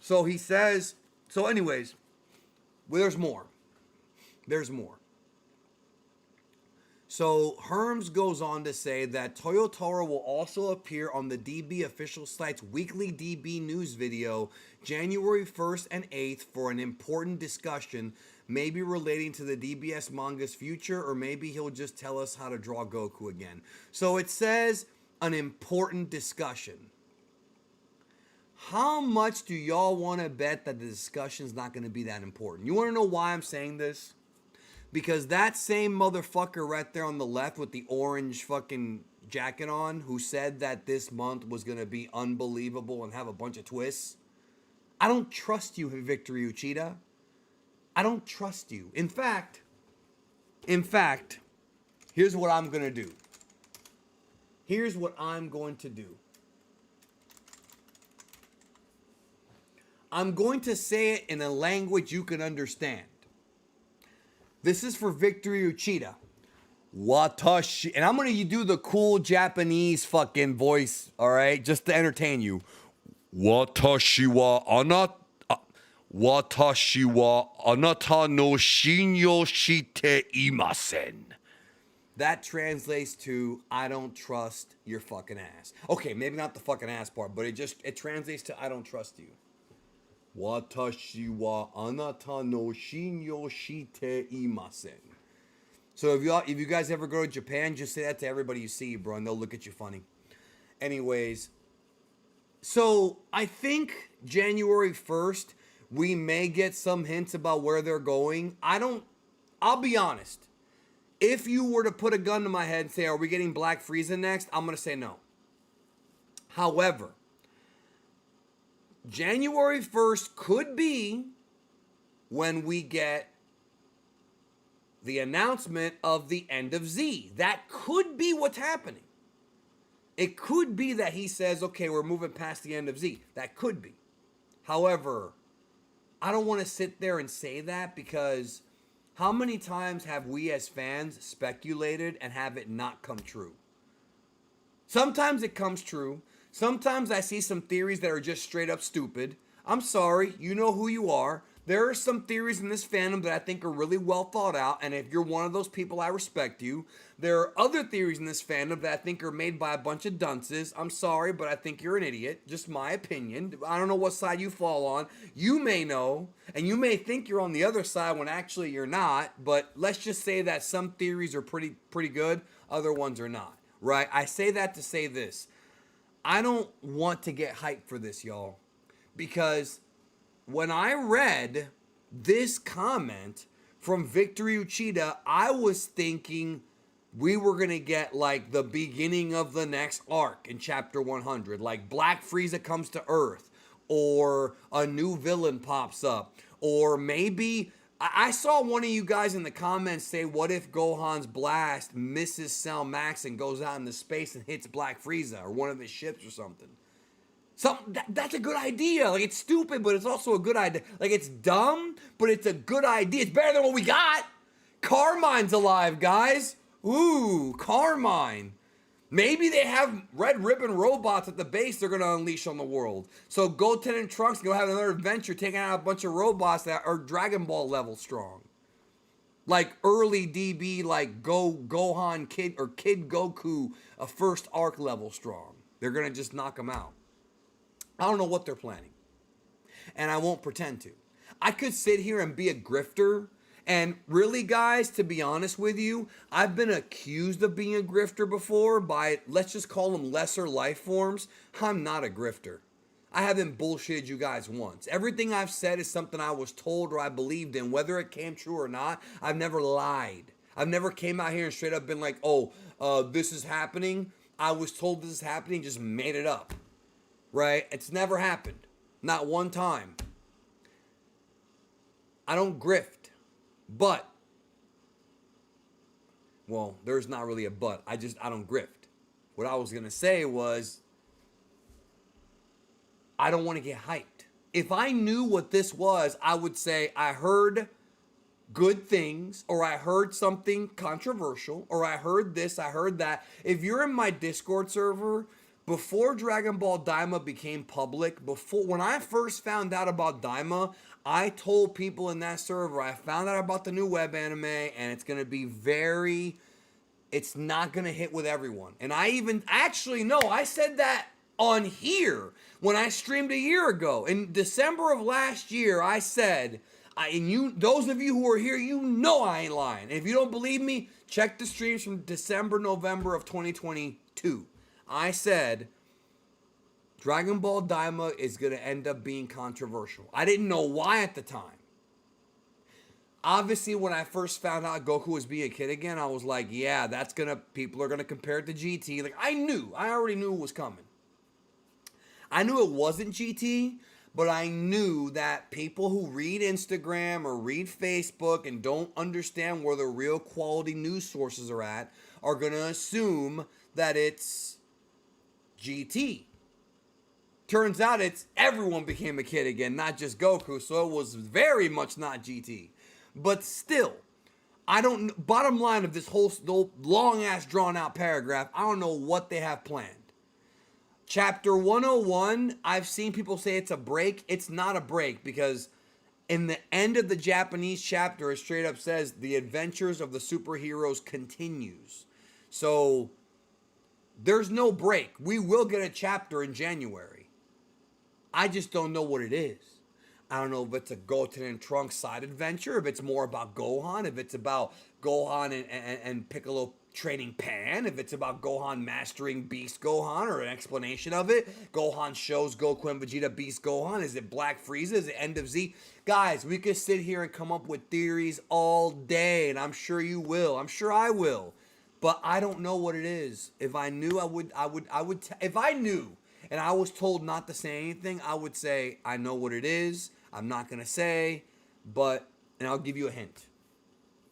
So he says, so anyways, well, there's more. There's more. So Herms goes on to say that Toyotaro will also appear on the DB official site's weekly DB news video January 1st and 8th for an important discussion, maybe relating to the DBS manga's future, or maybe he'll just tell us how to draw Goku again. So it says an important discussion. How much do y'all want to bet that the discussion's not going to be that important? You want to know why I'm saying this? Because that same motherfucker right there on the left with the orange fucking jacket on, who said that this month was going to be unbelievable and have a bunch of twists, I don't trust you, Victory Uchida. I don't trust you. In fact, here's what I'm going to do. Here's what I'm going to do. I'm going to say it in a language you can understand. This is for Victory Uchida. Watashi. And I'm going to do the cool Japanese fucking voice, all right? Just to entertain you. Watashi wa anata no shinyo shite imasen. That translates to, I don't trust your fucking ass. Okay, maybe not the fucking ass part, but it translates to, I don't trust you. Watashi wa anata no shinyo shite imasen. So if you guys ever go to Japan, just say that to everybody you see, bro, and they'll look at you funny. Anyways, so I think January 1st, we may get some hints about where they're going. I'll be honest. If you were to put a gun to my head and say, are we getting Black Frieza next? I'm going to say no. However, January 1st could be when we get the announcement of the end of Z. That could be what's happening. It could be that he says, okay, we're moving past the end of Z. That could be. However, I don't want to sit there and say that, because how many times have we as fans speculated and have it not come true? Sometimes it comes true. Sometimes I see some theories that are just straight up stupid. I'm sorry, you know who you are. There are some theories in this fandom that I think are really well thought out, and if you're one of those people, I respect you. There are other theories in this fandom that I think are made by a bunch of dunces. I'm sorry, but I think you're an idiot. Just my opinion. I don't know what side you fall on. You may know, and you may think you're on the other side when actually you're not, but let's just say that some theories are pretty good, other ones are not, right? I say that to say this. I don't want to get hyped for this, y'all, because when I read this comment from Victory Uchida, I was thinking we were going to get like the beginning of the next arc in chapter 100. Like Black Frieza comes to Earth, or a new villain pops up, or maybe I saw one of you guys in the comments say, what if Gohan's blast misses Cell Max and goes out into space and hits Black Frieza or one of his ships or something? That's a good idea. Like, it's stupid, but it's also a good idea. Like, it's dumb, but it's a good idea. It's better than what we got. Carmine's alive, guys. Ooh, Carmine. Maybe they have Red Ribbon robots at the base they're going to unleash on the world. So Goten and Trunks go have another adventure taking out a bunch of robots that are Dragon Ball level strong. Like early DB, like Gohan Kid Goku, a first arc level strong. They're going to just knock them out. I don't know what they're planning. And I won't pretend to. I could sit here and be a grifter. And really, guys, to be honest with you, I've been accused of being a grifter before by, let's just call them lesser life forms. I'm not a grifter. I haven't bullshitted you guys once. Everything I've said is something I was told or I believed in. Whether it came true or not, I've never lied. I've never came out here and straight up been like, this is happening. I was told this is happening, just made it up. Right? It's never happened. Not one time. I don't grift. But, well, there's not really a but. I don't grift. What I was going to say was, I don't want to get hyped. If I knew what this was, I would say I heard good things, or I heard something controversial, or I heard this, I heard that. If you're in my Discord server, before Dragon Ball Daima became public, before when I first found out about Daima, I told people in that server I found out about the new web anime, and it's gonna be it's not gonna hit with everyone. And I even actually no, I said that on here when I streamed a year ago in December of last year. I said, and you, those of you who are here, you know I ain't lying. And if you don't believe me, check the streams from December, November of 2022. I said Dragon Ball Daima is gonna end up being controversial. I didn't know why at the time. Obviously, when I first found out Goku was being a kid again, I was like, yeah, people are gonna compare it to GT. Like, I already knew it was coming. I knew it wasn't GT, but I knew that people who read Instagram or read Facebook and don't understand where the real quality news sources are at are gonna assume that it's GT. Turns out everyone became a kid again, not just Goku, so it was very much not GT. But still, bottom line of this whole long ass drawn out paragraph, I don't know what they have planned. Chapter 101, I've seen people say it's a break. It's not a break, because in the end of the Japanese chapter, it straight up says the adventures of the superheroes continues. So there's no break. We will get a chapter in January. I just don't know what it is. I don't know if it's a Goten and Trunks side adventure, if it's more about Gohan, if it's about Gohan and Piccolo training Pan, if it's about Gohan mastering Beast Gohan, or an explanation of it. Gohan shows Goku and Vegeta Beast Gohan. Is it Black Frieza? Is it End of Z? Guys, we could sit here and come up with theories all day, and I'm sure you will. I'm sure I will. But I don't know what it is. If I knew, if I knew and I was told not to say anything, I would say, I know what it is. I'm not going to say, and I'll give you a hint.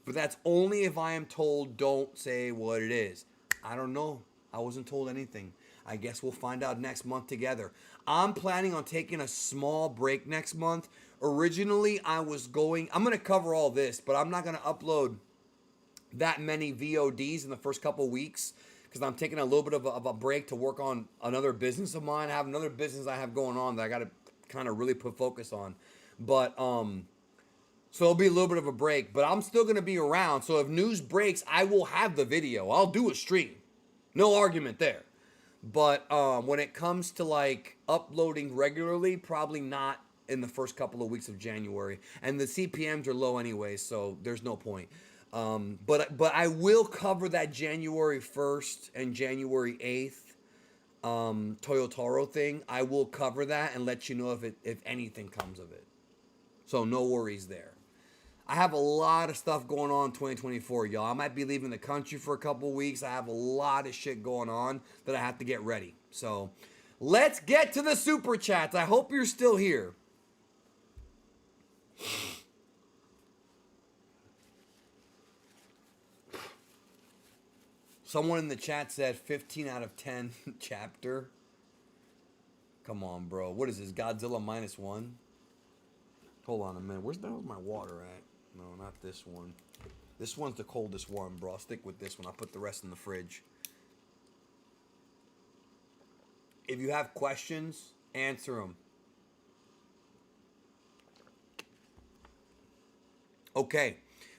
But that's only if I am told don't say what it is. I don't know. I wasn't told anything. I guess we'll find out next month together. I'm planning on taking a small break next month. Originally, I'm going to cover all this, but I'm not going to upload that many VODs in the first couple weeks, because I'm taking a little bit of a break to work on another business of mine. I have another business I have going on that I got to kind of really put focus on. But, so it'll be a little bit of a break, but I'm still going to be around. So if news breaks, I will have the video. I'll do a stream. No argument there. But when it comes to like uploading regularly, probably not in the first couple of weeks of January. And the CPMs are low anyway, so there's no point. But I will cover that January 1st and January 8th Toyotaro thing. I will cover that and let you know if anything comes of it. So no worries there. I have a lot of stuff going on in 2024, y'all. I might be leaving the country for a couple weeks. I have a lot of shit going on that I have to get ready. So let's get to the super chats. I hope you're still here. Someone in the chat said 15 out of 10 chapter. Come on, bro. What is this? Godzilla -1? Hold on a minute. Where's my water at? No, not this one. This one's the coldest one, bro. I'll stick with this one. I'll put the rest in the fridge. If you have questions, answer them. Okay.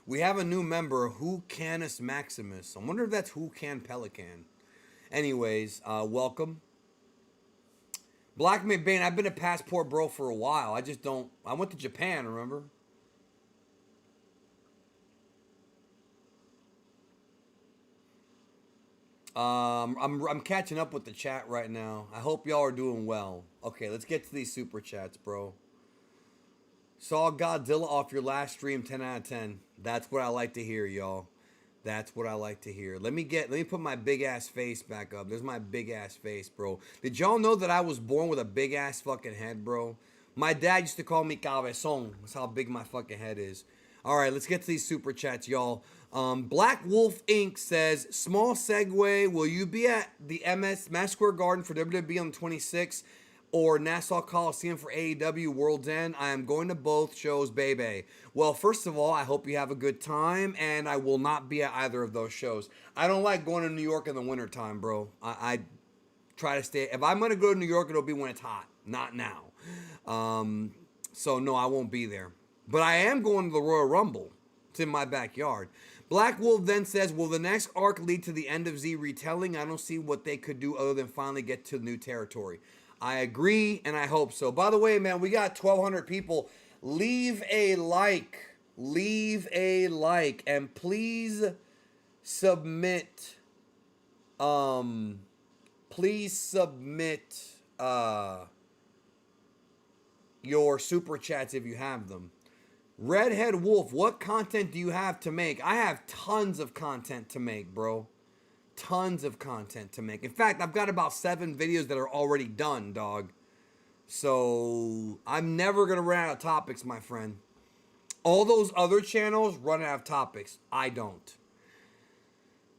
We have a new member, Who Canis Maximus. I wonder if that's Who Can Pelican. Anyways, welcome. Black Bane, I've been a passport bro for a while. I went to Japan, remember? I'm catching up with the chat right now. I hope y'all are doing well. Okay, let's get to these super chats, bro. Saw Godzilla off your last stream, 10 out of 10. That's what I like to hear, y'all. That's what I like to hear. Let me put my big ass face back up. There's my big ass face, bro. Did y'all know that I was born with a big ass fucking head, bro? My dad used to call me cabezón. That's how big my fucking head is. All right, let's get to these super chats, y'all. Black Wolf Inc. says, small segue, will you be at the Madison Square Garden for WWE on the 26th? or Nassau Coliseum for AEW World's End. I am going to both shows, baby. Well, first of all, I hope you have a good time, and I will not be at either of those shows. I don't like going to New York in the wintertime, bro. I try to stay. If I'm going to go to New York, it'll be when it's hot, not now. So, no, I won't be there. But I am going to the Royal Rumble. It's in my backyard. Black Wolf then says, will the next arc lead to the end of Z retelling? I don't see what they could do other than finally get to new territory. I agree, and I hope so. By the way, man, we got 1,200 people. Leave a like. Leave a like. And please submit. Please submit your super chats if you have them. Redhead Wolf, what content do you have to make? I have tons of content to make, bro. Tons of content to make. In fact, I've got about 7 videos that are already done, dog. So, I'm never going to run out of topics, my friend. All those other channels run out of topics. I don't.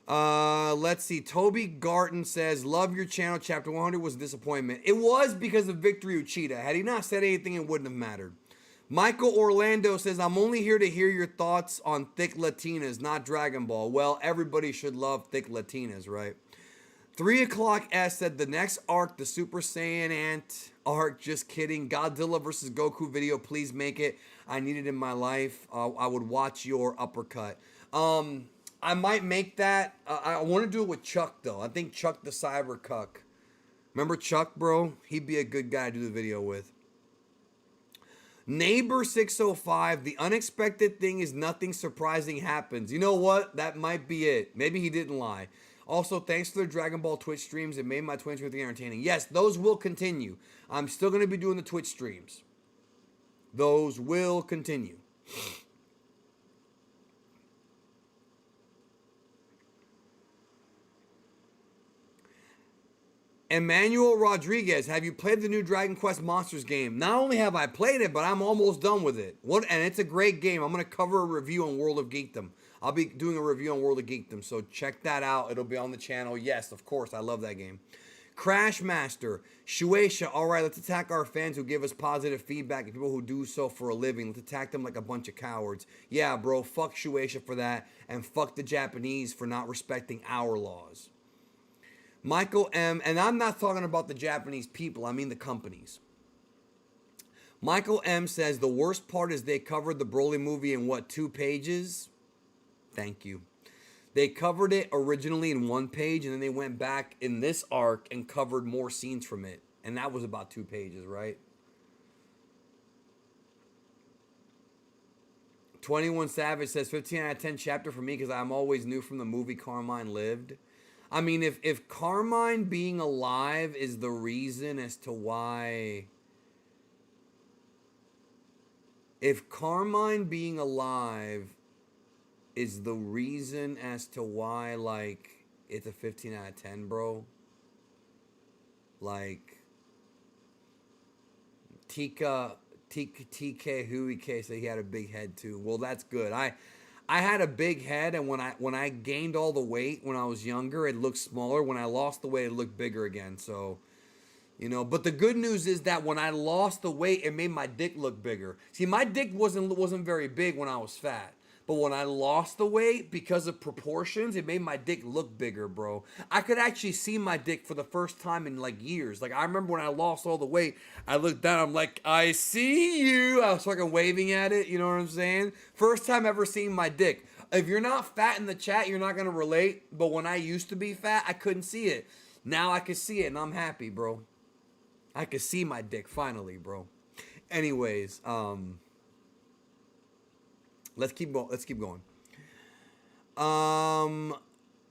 Let's see. Toby Garten says, love your channel. Chapter 100 was a disappointment. It was because of Victory Uchida. Had he not said anything, it wouldn't have mattered. Michael Orlando says, I'm only here to hear your thoughts on thick Latinas, not Dragon Ball. Well, everybody should love thick Latinas, right? 3 o'clock S said, the next arc, the Super Saiyan Ant arc, just kidding. Godzilla versus Goku video, please make it. I need it in my life. I would watch your uppercut. I might make that. I want to do it with Chuck, though. I think Chuck the Cyber Cuck. Remember Chuck, bro? He'd be a good guy to do the video with. Neighbor 605, the unexpected thing is nothing surprising happens. You know what? That might be it. Maybe he didn't lie. Also, thanks for the Dragon Ball Twitch streams. It made my Twitch really entertaining. Yes, those will continue. I'm still going to be doing the Twitch streams. Those will continue. Emmanuel Rodriguez, have you played the new Dragon Quest Monsters game? Not only have I played it, but I'm almost done with it. And it's a great game. I'm going to cover a review on World of Geekdom. I'll be doing a review on World of Geekdom, so check that out. It'll be on the channel. Yes, of course, I love that game. Crash Master, Shueisha, all right, let's attack our fans who give us positive feedback and people who do so for a living. Let's attack them like a bunch of cowards. Yeah, bro, fuck Shueisha for that, and fuck the Japanese for not respecting our laws. Michael M., and I'm not talking about the Japanese people, I mean the companies. Michael M. says, the worst part is they covered the Broly movie in, what, 2 pages? Thank you. They covered it originally in 1 page, and then they went back in this arc and covered more scenes from it. And that was about 2 pages, right? 21 Savage says, 15 out of 10 chapter for me because I'm always new from the movie Carmine Lived. I mean, if Carmine being alive is the reason as to why... If Carmine being alive is the reason as to why, like, it's a 15 out of 10, bro. Like, TK Huike said he had a big head too. Well, that's good. I had a big head, and when I gained all the weight when I was younger, it looked smaller. When I lost the weight, it looked bigger again. So, you know, but the good news is that when I lost the weight, it made my dick look bigger. See, my dick wasn't very big when I was fat. But when I lost the weight, because of proportions, it made my dick look bigger, bro. I could actually see my dick for the first time in, like, years. Like, I remember when I lost all the weight, I looked down, I'm like, I see you. I was fucking waving at it, you know what I'm saying? First time ever seeing my dick. If you're not fat in the chat, you're not going to relate. But when I used to be fat, I couldn't see it. Now I can see it, and I'm happy, bro. I can see my dick, finally, bro. Anyways, Let's keep going.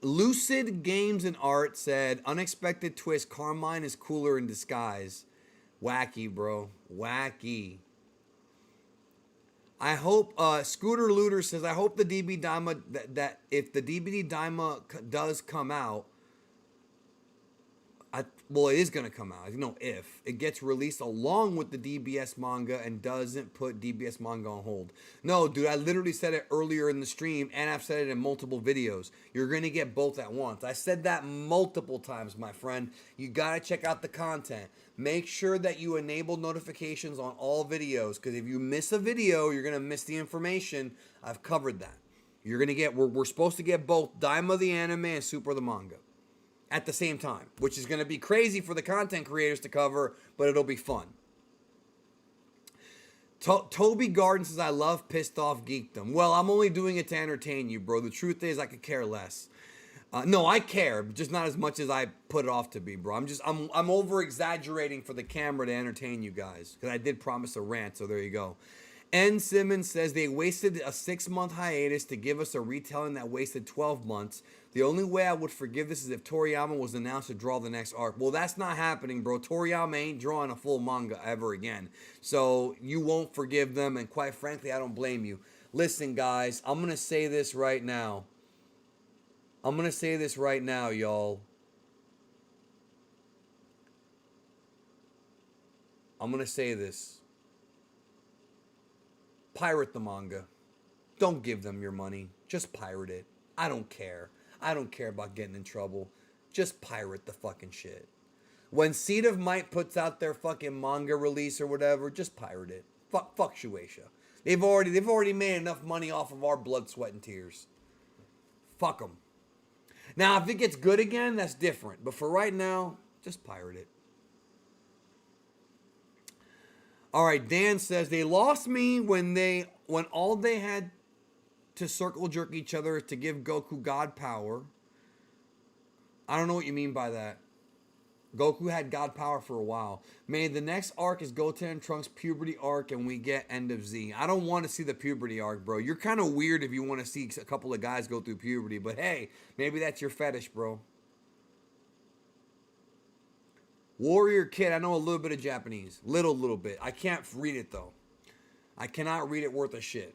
Lucid Games and Art said, unexpected twist, Carmine is cooler in disguise. Wacky, bro. Wacky. I hope, Scooter Looter says, I hope the DB Daima, that if the DBD Daima does come out, Well, it is gonna come out. You know, if it gets released along with the DBS manga and doesn't put DBS manga on hold. No, dude, I literally said it earlier in the stream, and I've said it in multiple videos. You're gonna get both at once. I said that multiple times, my friend. You gotta check out the content. Make sure that you enable notifications on all videos, because if you miss a video, you're gonna miss the information. I've covered that. You're gonna get. We're supposed to get both Daima the anime and Super the manga at the same time, which is going to be crazy for the content creators to cover, but it'll be fun. Toby Garden says, I love pissed off geekdom. Well, I'm only doing it to entertain you, bro. The truth is, I could care less. No, I care, just not as much as I put it off to be, bro. I'm over exaggerating for the camera to entertain you guys, because I did promise a rant, so there you go. N. Simmons says they wasted a 6-month hiatus to give us a retelling that wasted 12 months. The only way I would forgive this is if Toriyama was announced to draw the next arc. Well, that's not happening, bro. Toriyama ain't drawing a full manga ever again. So you won't forgive them, and quite frankly, I don't blame you. Listen, guys, I'm going to say this right now. Y'all. I'm going to say this. Pirate the manga. Don't give them your money. Just pirate it. I don't care. I don't care about getting in trouble. Just pirate the fucking shit. When Seed of Might puts out their fucking manga release or whatever, just pirate it. Fuck Shueisha. They've already made enough money off of our blood, sweat, and tears. Fuck them. Now, if it gets good again, that's different. But for right now, just pirate it. All right, Dan says they lost me when all they had to circle jerk each other to give Goku God power. I don't know what you mean by that. Goku had God power for a while. Maybe the next arc is Goten and Trunks' puberty arc and we get End of Z. I don't want to see the puberty arc, bro. You're kind of weird if you want to see a couple of guys go through puberty, but hey, maybe that's your fetish, bro. Warrior Kid, I know a little bit of Japanese. Little bit. I can't read it, though. I cannot read it worth a shit.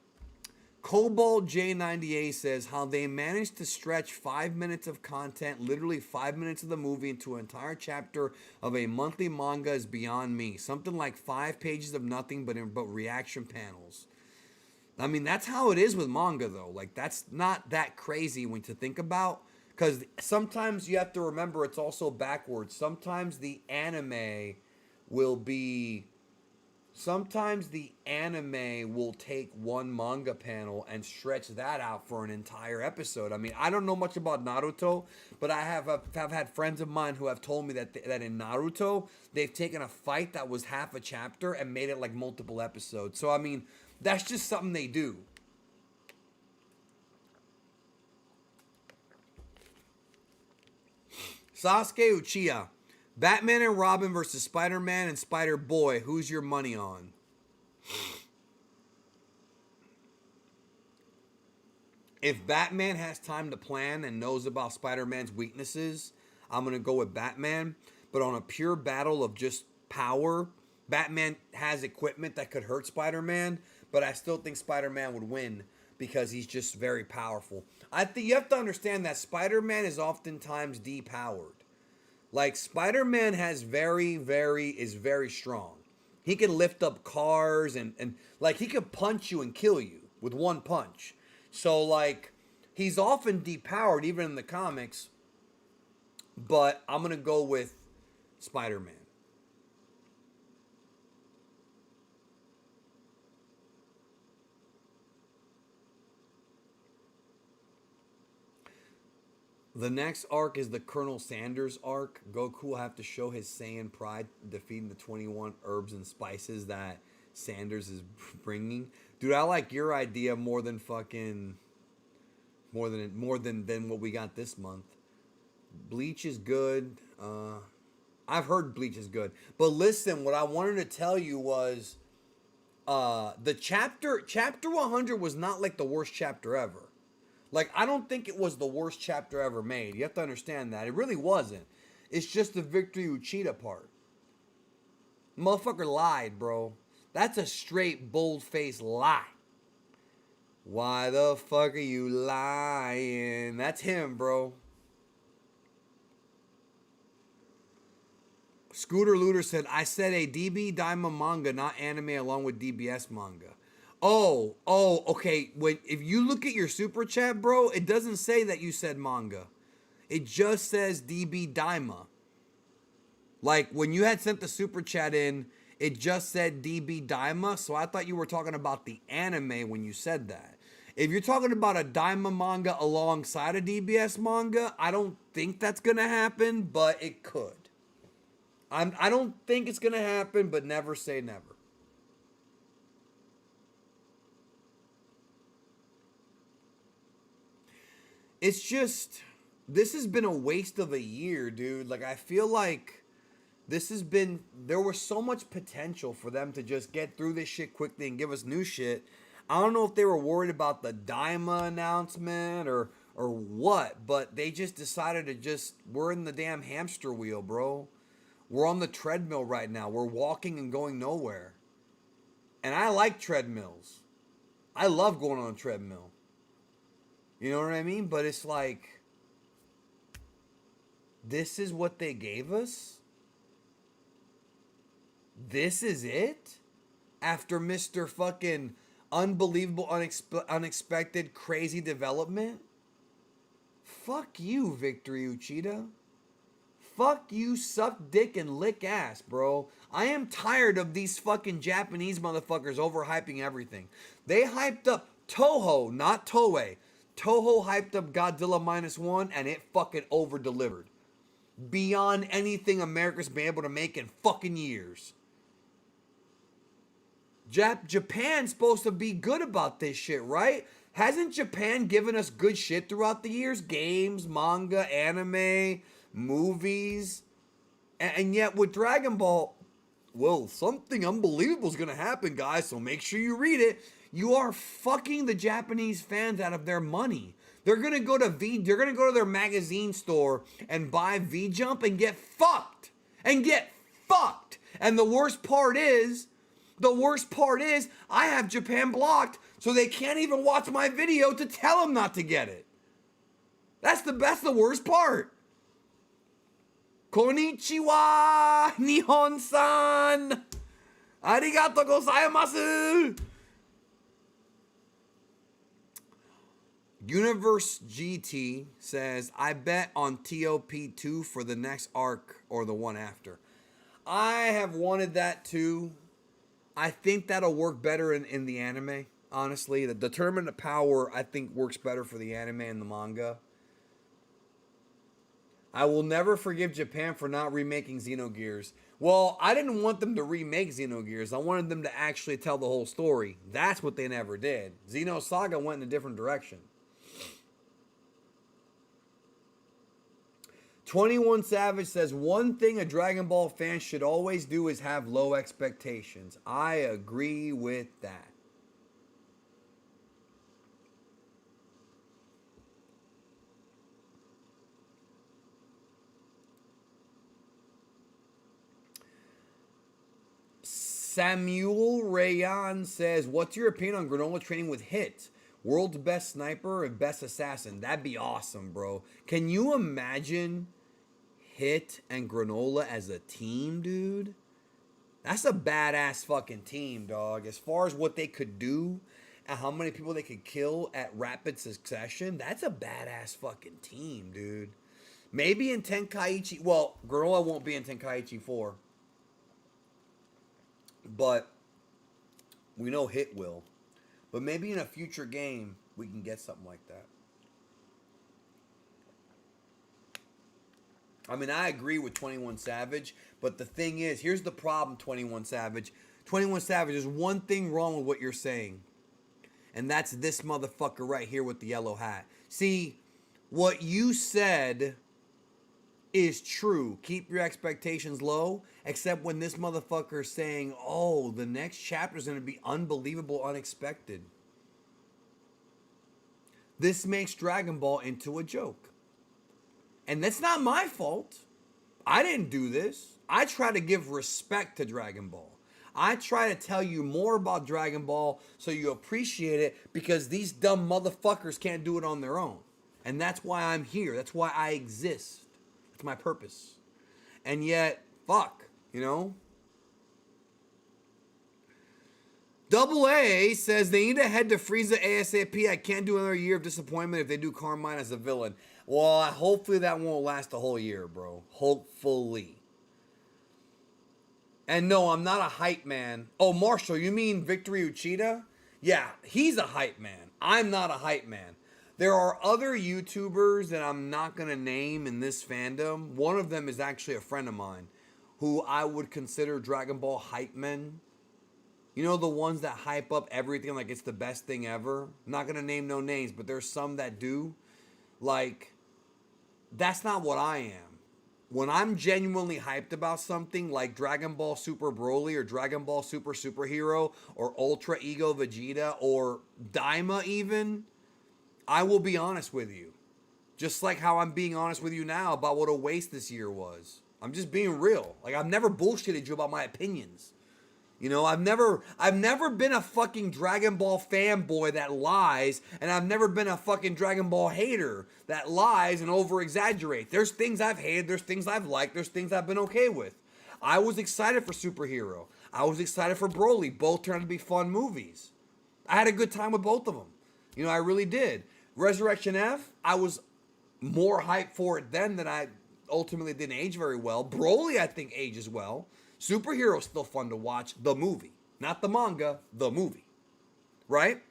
Cobalt J98 says how they managed to stretch 5 minutes of content, literally 5 minutes of the movie, into an entire chapter of a monthly manga is beyond me. Something like 5 pages of nothing but reaction panels. I mean, that's how it is with manga, though. Like, that's not that crazy when to think about. Because sometimes you have to remember it's also backwards. Sometimes the anime will take one manga panel and stretch that out for an entire episode. I mean, I don't know much about Naruto, but I have had friends of mine who have told me that in Naruto, they've taken a fight that was half a chapter and made it like multiple episodes. So, I mean, that's just something they do. Sasuke Uchiha. Batman and Robin versus Spider-Man and Spider-Boy. Who's your money on? If Batman has time to plan and knows about Spider-Man's weaknesses, I'm going to go with Batman. But on a pure battle of just power, Batman has equipment that could hurt Spider-Man, but I still think Spider-Man would win because he's just very powerful. I think you have to understand that Spider-Man is oftentimes depowered. Like, Spider-Man is very strong. He can lift up cars and like, he could punch you and kill you with one punch. So, like, he's often depowered, even in the comics. But I'm going to go with Spider-Man. The next arc is the Colonel Sanders arc. Goku will have to show his Saiyan pride defeating the 21 herbs and spices that Sanders is bringing. Dude, I like your idea more than what we got this month. Bleach is good. I've heard Bleach is good. But listen, what I wanted to tell you was the chapter 100 was not like the worst chapter ever. Like, I don't think it was the worst chapter ever made. You have to understand that. It really wasn't. It's just the Victory Uchida part. Motherfucker lied, bro. That's a straight, bold-faced lie. Why the fuck are you lying? That's him, bro. Scooter Looter said, I said a DB Daima manga, not anime, along with DBS manga. Oh, okay. If you look at your super chat, bro, it doesn't say that you said manga. It just says DB Daima. Like, when you had sent the super chat in, it just said DB Daima, so I thought you were talking about the anime when you said that. If you're talking about a Daima manga alongside a DBS manga, I don't think that's going to happen, but it could. I don't think it's going to happen, but never say never. It's just, this has been a waste of a year, dude. Like, I feel like there was so much potential for them to just get through this shit quickly and give us new shit. I don't know if they were worried about the Daima announcement or what, but they just decided we're in the damn hamster wheel, bro. We're on the treadmill right now. We're walking and going nowhere. And I like treadmills. I love going on a treadmill. You know what I mean? But it's like, this is what they gave us? This is it? After Mr. fucking unbelievable, unexpected, crazy development? Fuck you, Victory Uchida. Fuck you, suck dick and lick ass, bro. I am tired of these fucking Japanese motherfuckers overhyping everything. They hyped up Toho, not Toei. Toho hyped up Godzilla -1 and it fucking over-delivered. Beyond anything America's been able to make in fucking years. Japan's supposed to be good about this shit, right? Hasn't Japan given us good shit throughout the years? Games, manga, anime, movies. And yet with Dragon Ball, well, something unbelievable is going to happen, guys, so make sure you read it. You are fucking the Japanese fans out of their money. They're going to go to their magazine store and buy V-Jump and get fucked. And get fucked. And the worst part is, I have Japan blocked, so they can't even watch my video to tell them not to get it. That's the worst part. Konnichiwa, Nihon-san. Arigato gozaimasu. Universe GT says, I bet on TOP2 for the next arc or the one after. I have wanted that too. I think that'll work better in the anime, honestly. The Tournament of Power, I think, works better for the anime and the manga. I will never forgive Japan for not remaking Xenogears. Well, I didn't want them to remake Xenogears. I wanted them to actually tell the whole story. That's what they never did. Xenosaga went in a different direction. 21 Savage says, one thing a Dragon Ball fan should always do is have low expectations. I agree with that. Samuel Rayan says, what's your opinion on Granola training with Hit? World's best sniper and best assassin. That'd be awesome, bro. Can you imagine Hit and Granola as a team, dude? That's a badass fucking team, dog. As far as what they could do and how many people they could kill at rapid succession, that's a badass fucking team, dude. Maybe in Tenkaichi... Well, Granola won't be in Tenkaichi 4. But we know Hit will. But maybe in a future game, we can get something like that. I mean, I agree with 21 Savage, but the thing is, here's the problem, 21 Savage. 21 Savage, there's one thing wrong with what you're saying. And that's this motherfucker right here with the yellow hat. See, what you said is true. Keep your expectations low, except when this motherfucker is saying, oh, the next chapter is going to be unbelievable, unexpected. This makes Dragon Ball into a joke. And that's not my fault. I didn't do this. I try to give respect to Dragon Ball. I try to tell you more about Dragon Ball so you appreciate it, because these dumb motherfuckers can't do it on their own. And that's why I'm here. That's why I exist. That's my purpose. And yet, fuck. You know? Double A says they need to head to Frieza ASAP. I can't do another year of disappointment if they do Carmine as a villain. Well, hopefully that won't last a whole year, bro. Hopefully. And no, I'm not a hype man. Oh, Marshall, you mean Victory Uchida? Yeah, he's a hype man. I'm not a hype man. There are other YouTubers that I'm not going to name in this fandom. One of them is actually a friend of mine who I would consider Dragon Ball hype men. You know, the ones that hype up everything like it's the best thing ever? I'm not going to name no names, but there's some that do. Like, that's not what I am. When I'm genuinely hyped about something like Dragon Ball Super Broly or Dragon Ball Super Superhero or Ultra Ego Vegeta or Daima even, I will be honest with you. Just like how I'm being honest with you now about what a waste this year was. I'm just being real. Like, I've never bullshitted you about my opinions. You know, I've never been a fucking Dragon Ball fanboy that lies, and I've never been a fucking Dragon Ball hater that lies and over-exaggerates. There's things I've hated, there's things I've liked, there's things I've been okay with. I was excited for Superhero. I was excited for Broly. Both turned out to be fun movies. I had a good time with both of them. You know, I really did. Resurrection F, I was more hyped for it then than I ultimately didn't age very well. Broly, I think, ages well. Superhero's still fun to watch. The movie. Not the manga. The movie. Right?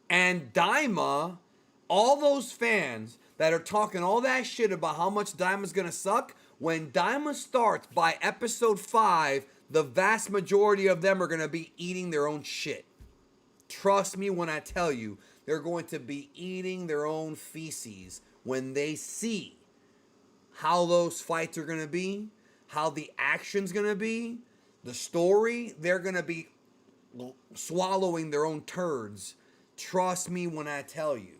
And Daima, all those fans that are talking all that shit about how much Daima's gonna suck, when Daima starts by episode 5, the vast majority of them are gonna be eating their own shit. Trust me when I tell you, they're going to be eating their own feces when they see how those fights are going to be, how the action's going to be, the story, they're going to be swallowing their own turds. Trust me when I tell you.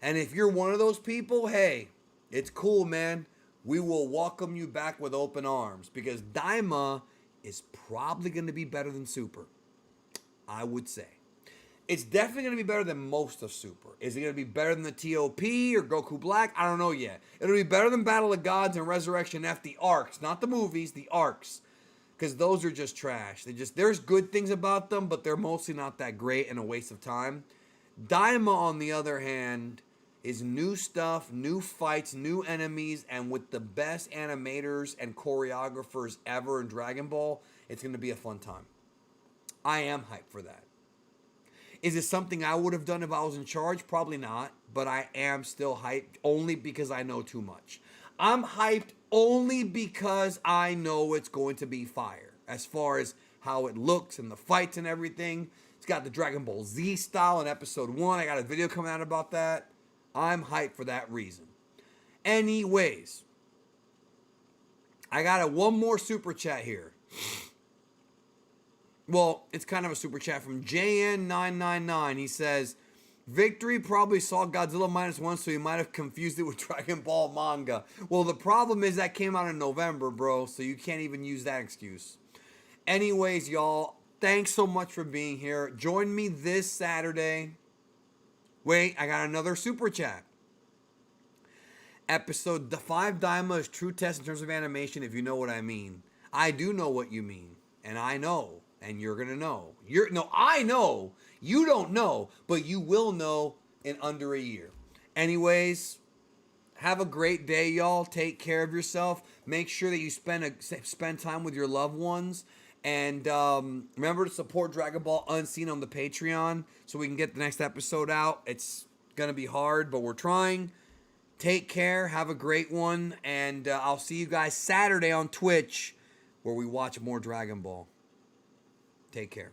And if you're one of those people, hey, it's cool, man. We will welcome you back with open arms because Daima is probably going to be better than Super. I would say. It's definitely going to be better than most of Super. Is it going to be better than the TOP or Goku Black? I don't know yet. It'll be better than Battle of Gods and Resurrection F, the arcs. Not the movies, the arcs. Because those are just trash. There's good things about them, but they're mostly not that great and a waste of time. Daima, on the other hand, is new stuff, new fights, new enemies, and with the best animators and choreographers ever in Dragon Ball, it's going to be a fun time. I am hyped for that. Is it something I would have done if I was in charge? Probably not, but I am still hyped only because I know too much. I'm hyped only because I know it's going to be fire as far as how it looks and the fights and everything. It's got the Dragon Ball Z style in episode 1. I got a video coming out about that. I'm hyped for that reason. Anyways, I got one more super chat here. Well, it's kind of a super chat from JN999. He says, Victory probably saw Godzilla -1, so he might have confused it with Dragon Ball manga. Well, the problem is that came out in November, bro, so you can't even use that excuse. Anyways, y'all, thanks so much for being here. Join me this Saturday. Wait, I got another super chat. Episode 5 Daima is true test in terms of animation, if you know what I mean. I do know what you mean, and I know. And you're going to know. I know. You don't know, but you will know in under a year. Anyways, have a great day, y'all. Take care of yourself. Make sure that you spend time with your loved ones. And remember to support Dragon Ball Unseen on the Patreon so we can get the next episode out. It's going to be hard, but we're trying. Take care. Have a great one. And I'll see you guys Saturday on Twitch where we watch more Dragon Ball. Take care.